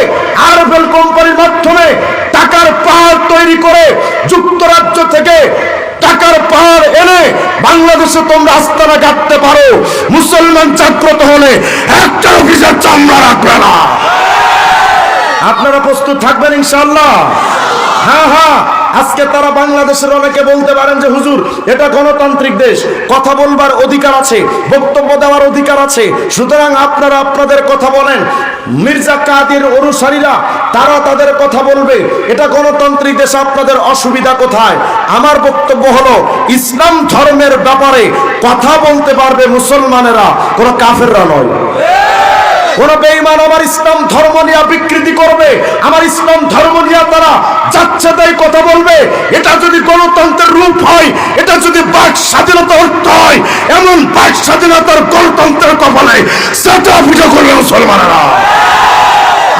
আরবেল কোম্পানির মাধ্যমে টাকার পাহাড় তৈরি করে যুক্তরাজ্য থেকে টাকার পাহাড় এনে বাংলাদেশে তোমরা আস্তানা গাঁথতে পারো, মুসলমান জাগ্রত হলে একটা অফিসের চামড়া রাখবে না। আপনারা প্রস্তুত থাকবেন ইনশাআল্লাহ? হ্যাঁ হ্যাঁ, আজকে তারা বাংলাদেশের অনেকে বলতে পারেন যে হুজুর এটা গণতান্ত্রিক দেশ, কথা বলবার অধিকার আছে, বক্তব্য দেওয়ার অধিকার আছে, সুতরাং আপনারা আপনাদের কথা বলেন। মির্জা কাদির অনুসারীরা তারা তাদের কথা বলবে, এটা গণতান্ত্রিক দেশ, আপনাদের অসুবিধা কোথায়? আমার বক্তব্য হলো ইসলাম ধর্মের ব্যাপারে কথা বলতে পারবে মুসলমানেরা, কোনো কাফেররা নয়। কোন বেঈমান আমার ইসলাম ধর্ম নিয়ে বিকৃতি করবে, আমার ইসলাম ধর্ম নিয়ে তারা যাচ্ছে তাই কথা বলবে, এটা যদি গণতন্ত্রের রূপ হয়, এটা যদি বাক স্বাধীনতা অর্থ হয়, এমন বাক স্বাধীনতার গণতন্ত্রের কপালে সেটা অভিযোগ করবে মুসলমানেরা।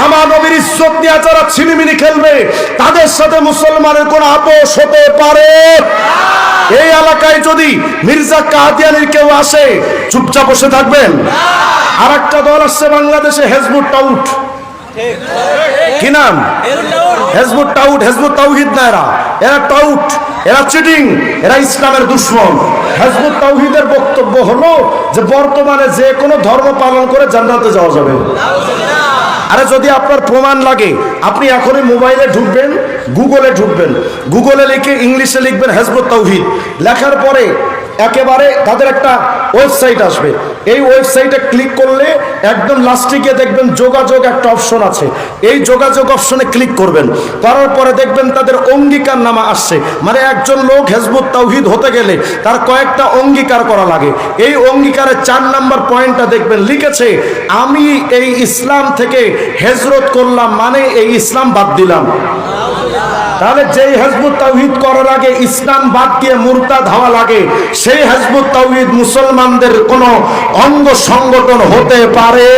আমার নবীর ইজ্জত নিয়ে যারা ছিনিমিনি খেলবে তাদের সাথে মুসলমানের কোন আপোষ হতে পারে? এই এলাকায় যদি মির্জা কাদিয়ানির কেউ আসে চুপচাপ বসে থাকবেন? আর একটা দল আসছে বাংলাদেশে, হেজবুত তাওহীদ। কি নাম? হেজবুত তাওহীদ। হেজবুত তাওহীদ না, এরা তাওহীদ, এরা চিটিং, এরা ইসলামের দুশমন। হেজবুত তাওহীদের বক্তব্য হলো যে বর্তমানে যে কোনো ধর্ম পালন করে জান্নাতে যাওয়া যাবে। আরে যদি আপনার প্রমাণ লাগে আপনি এখনই মোবাইলে ঢুকবেন, গুগলে ঢুকবেন, গুগলে লিখে ইংলিশে লিখবেন হেজবুত তাওহীদ, লেখার পরে একেবারে তাদের একটা ওয়েবসাইট আসবে। এই ওয়েবসাইটে ক্লিক করলে একদম লাস্টে গিয়ে দেখবেন যোগাযোগ একটা অপশন আছে। এই যোগাযোগ অপশনে ক্লিক করবেন, করার পরে দেখবেন তাদের অঙ্গীকার নামা আসছে। মানে একজন লোক হেজবুত তাওহীদ হতে গেলে তার কয়েকটা অঙ্গীকার করা লাগে। এই অঙ্গীকারের 4 নাম্বার পয়েন্টটা দেখবেন লিখেছে, আমি এই ইসলাম থেকে হিজরত করলাম, মানে এই ইসলাম বাদ দিলাম। তাহলে যেই হেজবুত তাওহীদ করার আগে ইসলাম বাদ দিয়ে মুরতাদ হওয়া লাগে, সেই হেজবুত তাওহীদ মুসলমানদের কোন অঙ্গ সংগঠন হতে পারে?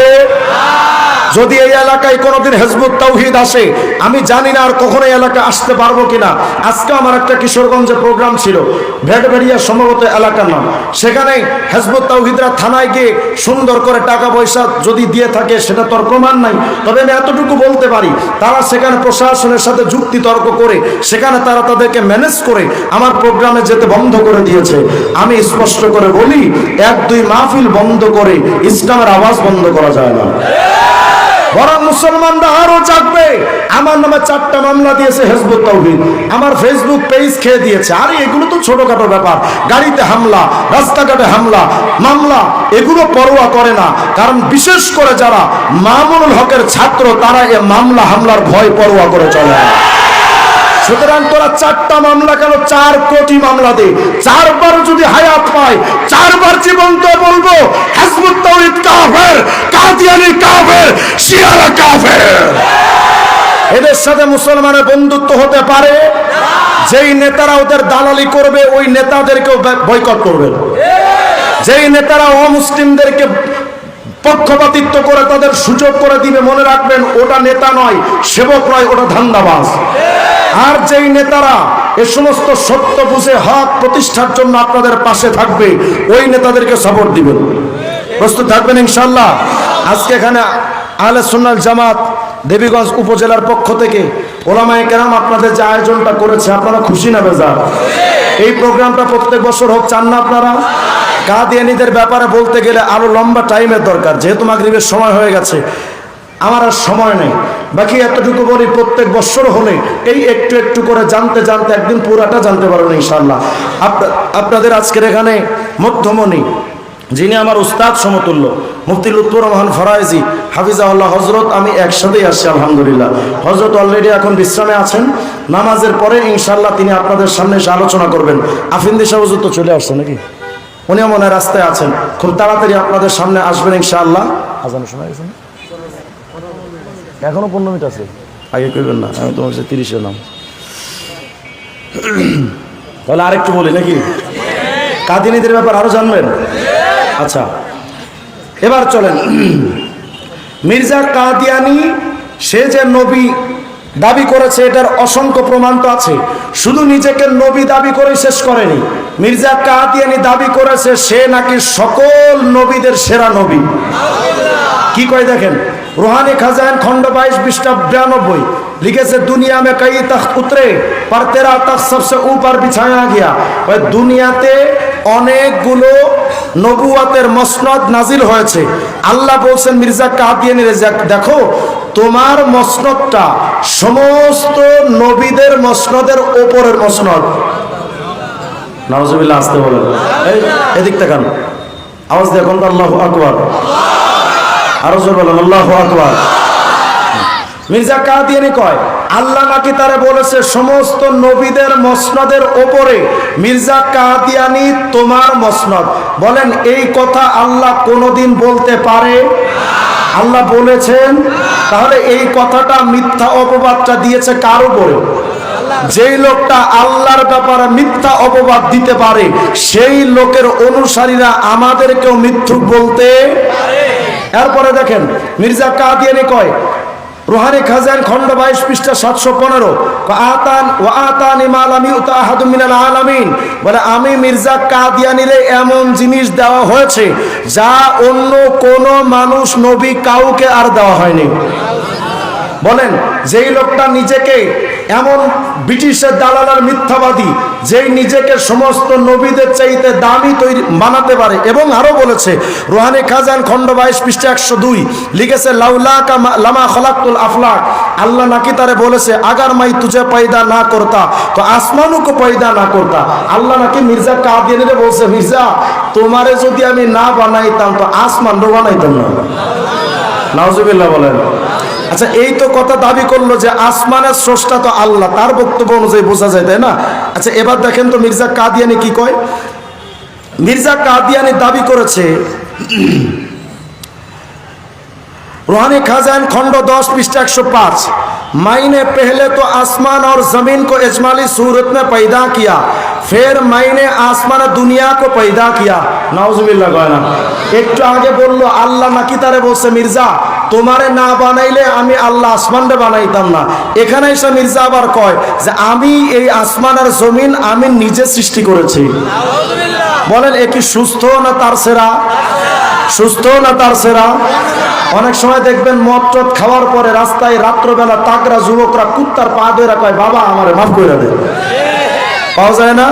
যদি এই এলাকায় কোনোদিন হেজবুত তাওহীদ আসে, আমি জানি না আর কখনো এই এলাকায় আসতে পারবো কিনা। আজকে আমার একটা কিশোরগঞ্জে প্রোগ্রাম ছিল, ভেটবেড়িয়া সম্ভবত এলাকার নাম। সেখানে হেজবুত তাওহীদরা থানায় গিয়ে সুন্দর করে টাকা পয়সা যদি দিয়ে থাকে সেটা তোর প্রমাণ নাই, তবে আমি এতটুকু বলতে পারি তারা সেখানে প্রশাসনের সাথে যুক্তি তর্ক করে সেখানে তারা তাদেরকে ম্যানেজ করে আমার প্রোগ্রামে যেতে বন্ধ করে দিয়েছে। আমি স্পষ্ট করে বলি, 1-2 মাহফিল বন্ধ করে ইসলামের আওয়াজ বন্ধ করা যায় না। বরং মুসলমানরা আরো জাগবে। আমার নামে 4টা মামলা দিয়েছে হেজবুত তাওহীদ, আমার ফেসবুক পেজ খেয়ে দিয়েছে। আরে এগুলো তো ছোটখাটো ব্যাপার, গাড়িতে হামলা, রাস্তাঘাটে হামলা, মামলা, এগুলো পরোয়া করে না। কারণ বিশেষ করে যারা মামুনুল হকের ছাত্র তারা এ মামলা হামলার ভয় পরোয়া করে চলে। সুতরাং তোরা 4টা মামলা কেন, 4 কোটি মামলা দে, 4 বার যদি হায়াত পায় 4 বার জীবন্ত বলবো হেজবুত তাওহীদ কাফের, কাদিয়ানী কাফের, শিয়ারা কাফের। এদের সাথে মুসলমানের বন্ধুত্ব হতে পারে? যেই নেতারা ওদের দালালি করবে ওই নেতাদেরকেও বয়কট করবে। যেই নেতারা অমুসলিমদেরকে পক্ষপাতিত্ব করে তাদের সুযোগ করে দিবে, মনে রাখবেন ওটা নেতা নয়, সেবক নয়, ওটা ধান্দাবাজ। আর যেই নেতারা এ সমস্ত সত্য বুঝে হক প্রতিষ্ঠার জন্য আপনাদের পাশে থাকবে ওই নেতাদেরকে সাপোর্ট দিবেন। প্রস্তুত থাকবেন ইনশাআল্লাহ। আজকে এখানে আহলে সুন্নাত জামাত দেবীগঞ্জ উপজেলার পক্ষ থেকে ওলামায়ে কেরাম আপনাদের যে আয়োজনটা করেছে, আপনারা খুশি না বেজার? এই প্রোগ্রামটা প্রত্যেক বছর হোক, চান না আপনারা? কাদিয়ানীদের ব্যাপারে বলতে গেলে আরো লম্বা টাইমের দরকার, যেহেতু মাগরিবের সময় হয়ে গেছে, আমার আর সময় নেই। বাকি এতটুকু বলি, প্রত্যেক বছর হলে এই একটু একটু করে জানতে জানতে একদিন পুরাটা জানতে পারবেন ইনশাআল্লাহ। আপনাদের আজকের এখানে মধ্যমণি যিনি আমার উস্তাদ সমতুল্য, মুফতি লুৎফুর রহমান ফরায়েজি হাফিজাহুল্লাহ হযরত, আমি একসাথেই আসছি আলহামদুলিল্লাহ। হযরত অলরেডি এখন বিশ্রামে আছেন, নামাজের পরে ইনশাআল্লাহ তিনি আপনাদের সামনে এসে আলোচনা করবেন। আফিন্দি সাহেব হুজুর তো চলে আসছে নাকি? উনিও মনে হয় রাস্তায় আছেন, খুব তাড়াতাড়ি আপনাদের সামনে আসবেন ইনশাআল্লাহ। আজান শোনা গেছে না? এখনো 15 মিনিট আছে, আগে করবেন না, আমি তোমার 30-এর নাম। তাহলে আরেকটু বলি নাকি? কাদিনীদের ব্যাপার আরো জানবেন? আচ্ছা, এবার চলেন। মির্জা কাদিয়ানী সে যে নবী দাবি করেছে এটার অসংখ্য প্রমাণ তো আছে। শুধু নিজেকে নবী দাবি করে শেষ করেনি, মির্জা কাদিয়ানী দাবি করেছে সে নাকি সকল নবীদের সেরা নবী। কি কয় দেখেন, रूहानी खजान खंड 22 पृष्ठ 92 लिखे दुनिया में कई तख्त उतरे पर तेरा तख्त सबसे ऊपर बिछाया गया। दुनियाते অনেকগুলো নবুয়তের মসনদ নাজিল হয়েছে। আল্লাহ বলছেন মির্জা কাদিয়ানী দেখো তোমার মসনদটা সমস্ত নবীদের মসনদের উপরের মসনদ। নাউজুবিল্লাহ, আসতে বলেন, এদিক তাকান, আওয়াজ দেখুন, আল্লাহু আকবার, আরো জোরে বলেন আল্লাহু আকবার। মির্জা কাদিয়ানী কয় আল্লাহ নাকি তারে বলেছে সমস্ত নবীদের মসনদের ওপরে মির্জা কাদিয়ানী তোমার মসনদ। বলেন এই কথা আল্লাহ কোনোদিন বলতে পারে? আল্লাহ বলেছেন। তাহলে এই কথাটা মিথ্যা অপবাদটা দিয়েছে কার উপরে? যেই লোকটা আল্লাহর ব্যাপারে মিথ্যা অপবাদ দিতে পারে সেই লোকের অনুসারীরা আমাদেরকেও মিথ্যুক বলতে পারে। এরপরে দেখেন মির্জা কাদিয়ানী কয় রুহানি খাজান খণ্ড 22 পৃষ্ঠা 715 আতান ওয়া আতানি মা লাম ইউতা আহাদুম মিনাল আলামিন, বলে আমি মির্জা কাদিয়ানীরে এমন জিনিস দেওয়া হয়েছে যা অন্য কোন মানুষ নবী কাউকে আর দেওয়া হয়নি। বলেন, যেই লোকটা নিজেকে এমন ব্রিটিশের দালালার মিথ্যাবাদী, যেই নিজেকে সমস্ত নবীদের চাইতে দামি তৈরি বানাতে পারে, এবং আরো বলেছে রুহানি খাজান খণ্ড 22 পৃষ্ঠা 102 লিখেছে লাউলাকা লামা খলাকতুল আফলাক, আল্লাহ নাকি তারে বলেছে আগার মাই তুঝে পয়দা না করতা তো আসমানও কো পয়দা না করতা। আল্লাহ নাকি মির্জা কাদিয়ানীরে বলছে, মির্জা তোমারে যদি আমি না বানাইতাম তো আসমান বানাইতাম না। নাউজুবিল্লাহ বলেন। আচ্ছা, এই তো কথা দাবি করলো যে আসমানের স্রষ্টা তো আল্লাহ, তার বক্তব্য অনুযায়ী বোঝা যায়, তাই না? আচ্ছা, এবার দেখেন তো মির্জা কাদিয়ানী কি কয়। মির্জা কাদিয়ানী দাবি করেছে रूहानी खजान खंड 10 पृष्ठ 105 मैंने पहले तो आसमान और जमीन को इजमाली सूरत में पैदा किया, फिर मैंने आसमान दुनिया को पैदा किया। नाउजुबिल्लाह गयना एक आगे बोलो अल्लाह नाकी तारे बोलছে मिर्जा তোমারে না বানাইলে আমি আল্লাহ আসমানটা বানাইতাম না। এখানে এসে মির্জা আবার কয় যে আমি এই আসমান আর জমিন আমি নিজে সৃষ্টি করেছি। বলেন এ কি সুস্থ না তার সেরা? সুস্থ না তার সেরা? অনেক সময় দেখবেন মদ টদ খাওয়ার পরে রাস্তায় রাত্রবেলা তাগরা যুবকরা কুত্তার পা ধরে কয় বাবা আমারে মাফ করে দে, পাওয়া যায় না?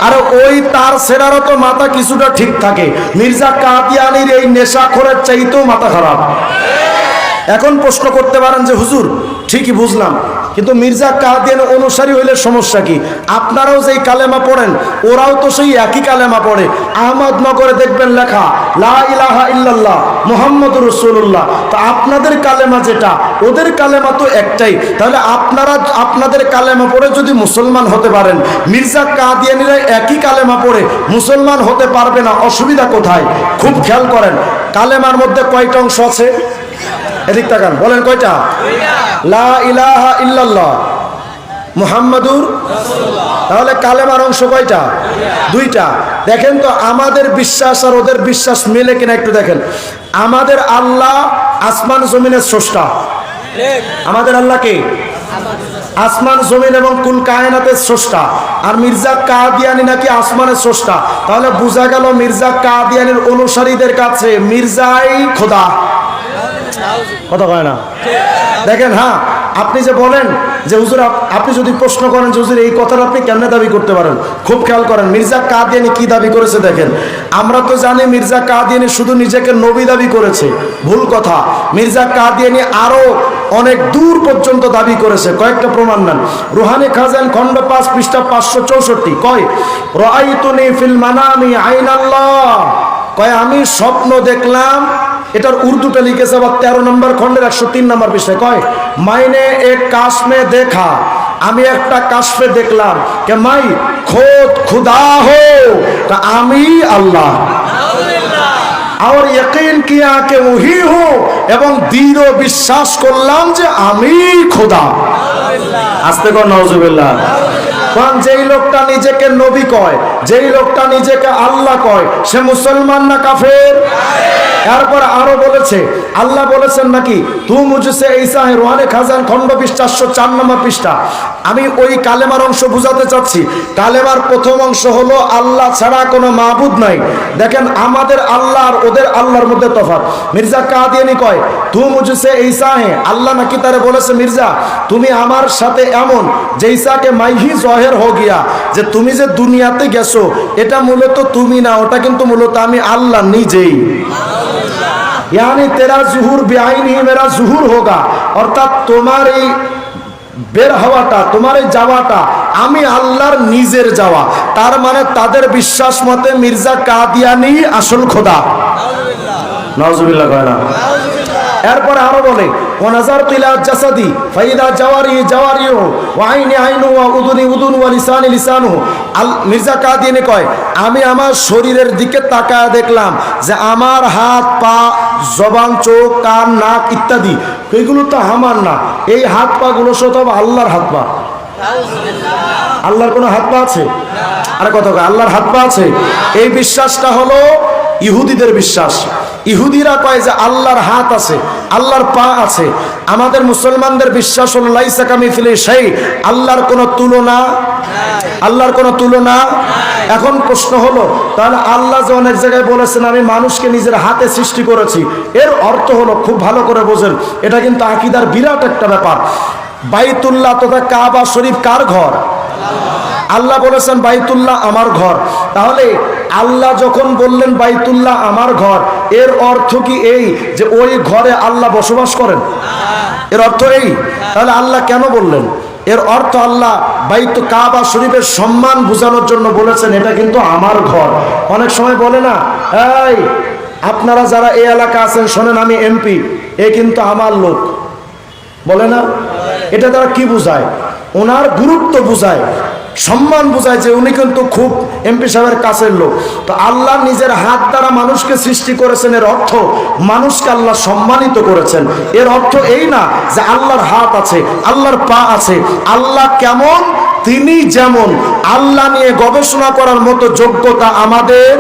আর ওই তার সেরারও তো মাথা কিছুটা ঠিক থাকে, মির্জা কাদিয়ানীর এই নেশাখোরের চাইতেও মাথা খারাপ। এখন প্রশ্ন করতে পারেন যে হুজুর ঠিকই বুঝলাম, কিন্তু মির্জা কাদিয়ানী অনুসারী হইলে সমস্যা কি? আপনারাও যেই কালেমা পড়েন ওরাও তো সেই একই কালেমা পড়ে। আহমদনগরে দেখবেন লেখা লা ইলাহা ইল্লাল্লাহ মুহাম্মাদুর রাসূলুল্লাহ, তো আপনাদের কালেমা যেটা ওদের কালেমা তো একটাই। তাহলে আপনারা আপনাদের কালেমা পড়ে যদি মুসলমান হতে পারেন, মির্জা কাদিয়ানীরা একই কালেমা পড়ে মুসলমান হতে পারবে না, অসুবিধা কোথায়? খুব খেয়াল করেন কালেমার মধ্যে কয়টা অংশ আছে? এদিক তাকান, বলেন কয়টা? লা ইলাহা ইল্লাল্লাহ মুহাম্মাদুর রাসূলুল্লাহ। তাহলে কালেমার অংশ কয়টা? দুইটা। দেখেন তো আমাদের বিশ্বাস আর ওদের বিশ্বাস মিলে কিনা একটু দেখেন। আমাদের আল্লাহ আসমান জমিনের স্রষ্টা। আমাদের আল্লাহ কে? আসমান জমিন এবং কুল কায়নাতের স্রষ্টা। আর মির্জা কাদিয়ানী নাকি আসমানের স্রষ্টা। তাহলে বোঝা গেল মির্জা কাদিয়ানীর অনুসারীদের কাছে মির্জাই খোদা। কথা কয় না? দেখেন, হ্যাঁ আপনি যে বলেন যে হুজুর আপনি যদি প্রশ্ন করেন যে হুজুর এই কথাটা আপনি কেমনে দাবি করতে পারেন, খুব খেয়াল করেন মির্জা কাদিয়ানী কি দাবি করেছে দেখেন। আমরা তো জানি মির্জা কাদিয়ানী শুধু নিজেকে নবী দাবি করেছে, ভুল কথা। মির্জা কাদিয়ানী আরো অনেক দূর পর্যন্ত দাবি করেছে, কয়েকটা প্রমাণ নেন। রুহানি খাজান খণ্ড 5 পৃষ্ঠা 564 কয় রাআইতুনি ফিল মানামি আইনাল্লাহ, কয় আমি স্বপ্ন দেখলাম। এটার উর্দুটা লিখেছে আবার 13 নম্বর খণ্ডের 103 নম্বর পৃষ্ঠায়, কয় মাইনে এক কাশ মে দেখা, আমি একটা কাশফে দেখলাম কে মাই খোদ খুদা হো, তা আমি আল্লাহ। और यकीन किया कि वही हो, এবং দৃঢ় বিশ্বাস করলাম যে আমি খোদা। আস্তে কর নাউজুবিল্লাহ। কারণ যেই লোকটা নিজেকে নবী কয়, যেই লোকটা নিজেকে আল্লাহ কয়, সে মুসলমান না কাফের? এরপর আরো বলেছে আল্লাহ বলেছেন নাকি তু মুঝসে ঈসা হে, রুহানি খাজান খণ্ড 20 404 নম্বর পৃষ্ঠা। আমি ওই কালেমার অংশ বুঝাতে চাচ্ছি। কালেমার প্রথম অংশ হলো আল্লাহ ছাড়া কোনো মাবুদ নাই। দেখেন আমাদের আল্লাহ আর ওদের আল্লাহর মধ্যে তফাৎ। মির্জা কাদিয়ানী কয় তু মুঝসে ঈসা হে, আল্লাহ নাকি তারে বলেছে মির্জা তুমি আমার সাথে এমন যে ঈসাকে মাইহি জহের হো গিয়া, যে তুমি যে দুনিয়াতে গেছো এটা মূলত তুমি না, ওটা কিন্তু মূলত আমি আল্লাহ নিজেই। यानी तेरा जुहूर बेआईन ही मेरा जुहूर होगा, অর্থাৎ তোমার এই বের হওয়াটা তোমার এই যাওয়াটা আমি আল্লাহর নিজের যাওয়া। তার মানে তাদের বিশ্বাস মতে মির্জা কাদিয়ানী আসল খোদা। নাউজুবিল্লাহ কয় না? এরপরে আরো বলে ওয়ানাজার তিলা জাসাদি ফাইদা জাওয়ারি জাওয়ারিও ওয়া আইনি আইনু ওয়া উদুনি উদুন ওয়া লিসানি লিসানু। মির্জা কাদিয়ানী কয় আমি আমার শরীরের দিকে তাকায় দেখলাম যে আমার হাত পা জবান চোখ কান নাক ইত্যাদি এগুলো তো আমার না, এই হাত পা গুলো সব আল্লাহর হাত পা। আল্লাহর কোনো হাত পা আছে? আরে কথা কয় আল্লাহর হাত পা আছে? এই বিশ্বাসটা হলো ইহুদিদের বিশ্বাস। ইহুদিরা কয় যে আল্লাহর হাত আছে, আল্লাহর পা আছে। আমাদের মুসলমানদের বিশ্বাস হলো লাইসা কামিথিলি শাই, আল্লাহর কোনো তুলনা, আল্লাহর কোনো তুলনা। এখন প্রশ্ন হলো, তাহলে আল্লাহ যে অনেক জায়গায় বলেছেন আমি মানুষকে নিজের হাতে সৃষ্টি করেছি, এর অর্থ হলো, খুব ভালো করে বোঝেন, এটা কিন্তু আকীদার বিরাট একটা ব্যাপার। বাইতুল্লাহ তথা কাবা শরীফ কার ঘর? আল্লাহ বলেছেন বাইতুল্লাহ আমার ঘর। তাহলে আল্লাহ যখন বললেন বাইতুল্লাহ আমার ঘর, এর অর্থ কি এই যে ওই ঘরে আল্লাহ বসবাস করেন? এর অর্থ এই? তাহলে আল্লাহ কেন বললেন? এর অর্থ আল্লাহ বাইত কাবা শরীফের সম্মান বোঝানোর জন্য বলেছেন এটা কিন্তু আমার ঘর। অনেক সময় বলে না, এই আপনারা যারা এই এলাকা আছেন শোনেন, আমি এমপি, এ কিন্তু আমার লোক, বলে না? এটা দ্বারা কি বোঝায়? ওনার গুরুত্ব বোঝায়, সম্মান বোঝায় যে উনি কিন্তু খুব এমপি সাহেবের কাছের লোক। তো আল্লাহ নিজের হাত দ্বারা মানুষকে সৃষ্টি করেছেন, এর অর্থ মানুষকে আল্লাহ সম্মানিত করেছেন। এর অর্থ এই না যে আল্লাহর হাত আছে, আল্লাহর পা আছে। আল্লাহ কেমন, তিনি যেমন, আল্লাহ নিয়ে গবেষণা করার মতো যোগ্যতা আমাদের।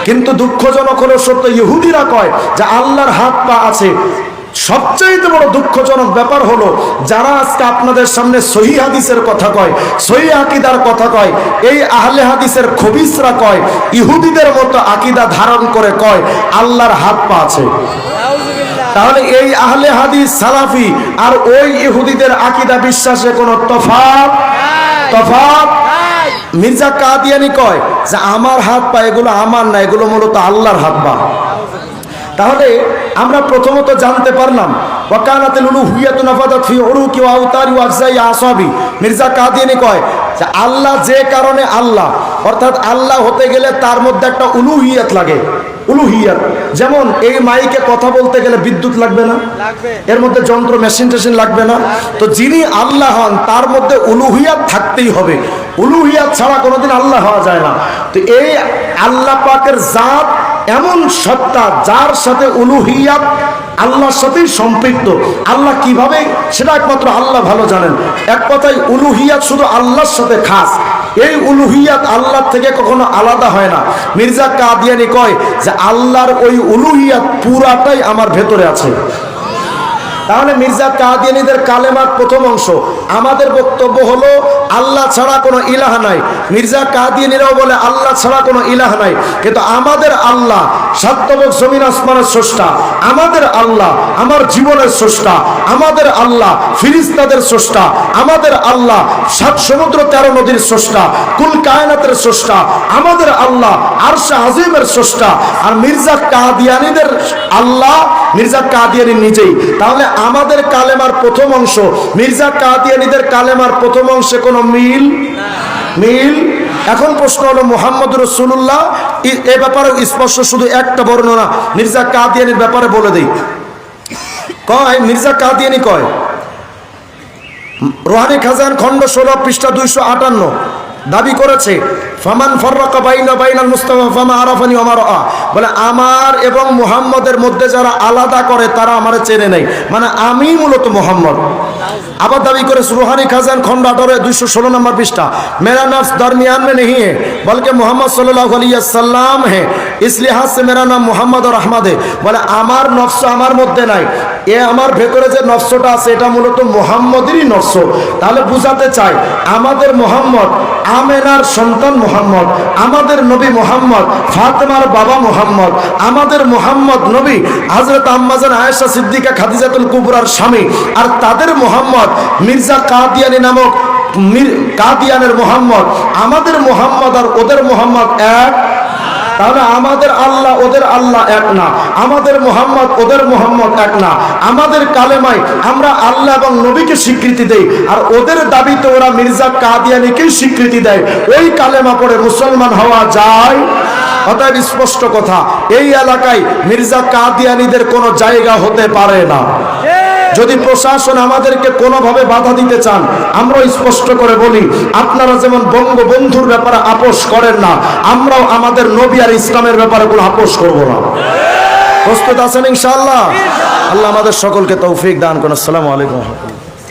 কিন্তু দুঃখজনক হলো সত্য, ইহুদিরা কয় যে আল্লাহর হাত পা আছে। সবচেয়ে বড় দুঃখজনক ব্যাপার হলো, যারা আজকে আপনাদের সামনে সহিহ হাদিসের কথা কয়, সহিহ আকীদার কথা কয়, এই আহলে হাদিসের খবিসরা কয় ইহুদিদের মতো আকীদা ধারণ করে কয় আল্লাহর হাত পা আছে। তাহলে এই আহলে হাদিস সালাফি আর ওই ইহুদিদের আকীদা বিশ্বাসে কোনো তফাৎ? মির্জা কাদিয়ানি কয় যে আমার হাত পা এগুলো আমার না, এগুলো মূলত আল্লাহর হাত পা। তাহলে আমরা প্রথমত জানতে পারলাম ওয়াকানাতুল উলুহিয়াতু নাফাদাত ফি উরুকি ওয়া আওতারি ওয়া আজজাই আসাবি। মির্জা কাদিয়ানি কয় যে আল্লাহ যে কারণে আল্লাহ, অর্থাৎ আল্লাহ হতে গেলে তার মধ্যে একটা উলুহিয়াত লাগে। উলুহিয়াত যেমন এই মাইকে কথা বলতে গেলে বিদ্যুৎ লাগবে না? এর মধ্যে যন্ত্র মেশিন টেশিন লাগবে না? তো যিনি আল্লাহ হন তার মধ্যে উলুহিয়াত থাকতেই হবে। উলুহিয়াত ছাড়া কোনোদিন আল্লাহ হওয়া যায় না। তো এই আল্লাহ পাকের জাত এমন সত্তা যার সাথে উলুহিয়াত আল্লাহর সাথেই সম্পৃক্ত। আল্লাহ কিভাবে সেটা একমাত্র আল্লাহ ভালো জানেন। এক কথায় উলুহিয়াত শুধু আল্লাহর সাথে খাস, এই উলুহিয়াত আল্লাহ থেকে কখনো আলাদা হয় না। মির্জা কাদিয়ানি কয় যে আল্লাহর ওই উলুহিয়াত পুরাটাই আমার ভেতরে আছে। তাহলে মির্জা কাদিয়ানীদের কালেমার প্রথম অংশ, আমাদের বক্তব্য হলো আল্লাহ ছাড়া কোনো ইলাহ নাই। মির্জা কাদিয়ানীরাও বলে আল্লাহ ছাড়া কোনো ইলাহ নাই। কিন্তু আমাদের আল্লাহ সাতবক জমিন আসমানের স্রষ্টা, আমাদের আল্লাহ আমার জীবনের স্রষ্টা, আমাদের আল্লাহ ফিরিস্তাদের স্রষ্টা, আমাদের আল্লাহ 7 সমুদ্র 13 নদীর স্রষ্টা, কুল কায়নাতের স্রষ্টা, আমাদের আল্লাহ আরশে আজিমের স্রষ্টা। আর মির্জা কাদিয়ানীদের আল্লাহ মির্জা কাদিয়ানী নিজেই। তাহলে আমাদের কালেমার প্রথম অংশ মির্জা কাদিয়ানীদের কালেমার প্রথম অংশে কোনো মিল? এখন প্রশ্ন হলো মুহাম্মদ রাসূলুল্লাহ এ ব্যাপারে স্পষ্ট শুধু একটা বর্ণনা মির্জা কাদিয়ানীর ব্যাপারে বলে দেই। কয় মির্জা কাদিয়ানী কয়, রুহানি খাজান খণ্ড 16 পৃষ্ঠা 258 দাবি করেছে ফামান ফাররাকা বাইনাল মুস্তাফা ফামা আরাফানি ওয়া মা রাআ, বলে আমার এবং মুহাম্মদের মধ্যে যারা আলাদা করে তারা আমারে চেনে নাই, মানে আমি মূলত মুহাম্মদ। আবার দাবি করে রুহানি খাজান খণ্ড 18 216 নম্বর পৃষ্ঠা, মেরা নফস দরমিয়ান में नहीं है बल्कि मोहम्मद सल्लल्लाहु अलैहि वसल्लम है इसलिए हाथ से मेरा नाम मोहम्मद और अहमद है। বলে আমার নফস আমার মধ্যে নাই, এ আমার ভেতরে যে নফসটা আছে এটা মূলত মুহাম্মদেরই নফস। তাহলে বুঝাতে চাই আমাদের মুহাম্মদ আমেনার সন্তান মুহাম্মদ, আমাদের নবী মুহাম্মদ ফাতেমার বাবা মুহাম্মদ, আমাদের মুহাম্মদ নবী হযরত আম্মাজান আয়েশা সিদ্দিকা খাদিজাতুল কুবরার স্বামী। আর তাদের মুহাম্মদ মির্জা কাদিয়ানী নামক কাদিয়ানের মুহাম্মদ। আমাদের মুহাম্মদ আর ওদের মুহাম্মদ এক? তাহলে আমাদের আল্লাহ ওদের আল্লাহ এক না, আমাদের মুহাম্মদ ওদের মুহাম্মদ এক না। আমাদের কালেমায় আমরা আল্লাহ এবং নবীকে স্বীকৃতি দেই, আর ওদের দাবিতে ওরা মির্জা কাদিয়ানীকে স্বীকৃতি দেয়। ওই কালেমা পড়ে মুসলমান হওয়া যায়? অতএব স্পষ্ট কথা, এই এলাকায় মির্জা কাদিয়ানীদের কোনো জায়গা হতে পারে না। যদি প্রশাসন আমাদেরকে কোনোভাবে বাধা দিতে চান, আমরা স্পষ্ট করে বলি আপনারা যেমন বঙ্গবন্ধুর ব্যাপারে আপোষ করেন না, আমরাও আমাদের নবী আর ইসলামের ব্যাপারে কোনো আপোষ করব না। প্রস্তুত আছেন ইনশাআল্লাহ? আল্লাহ আমাদের সকলকে তৌফিক দান করুন। আসসালামু আলাইকুম।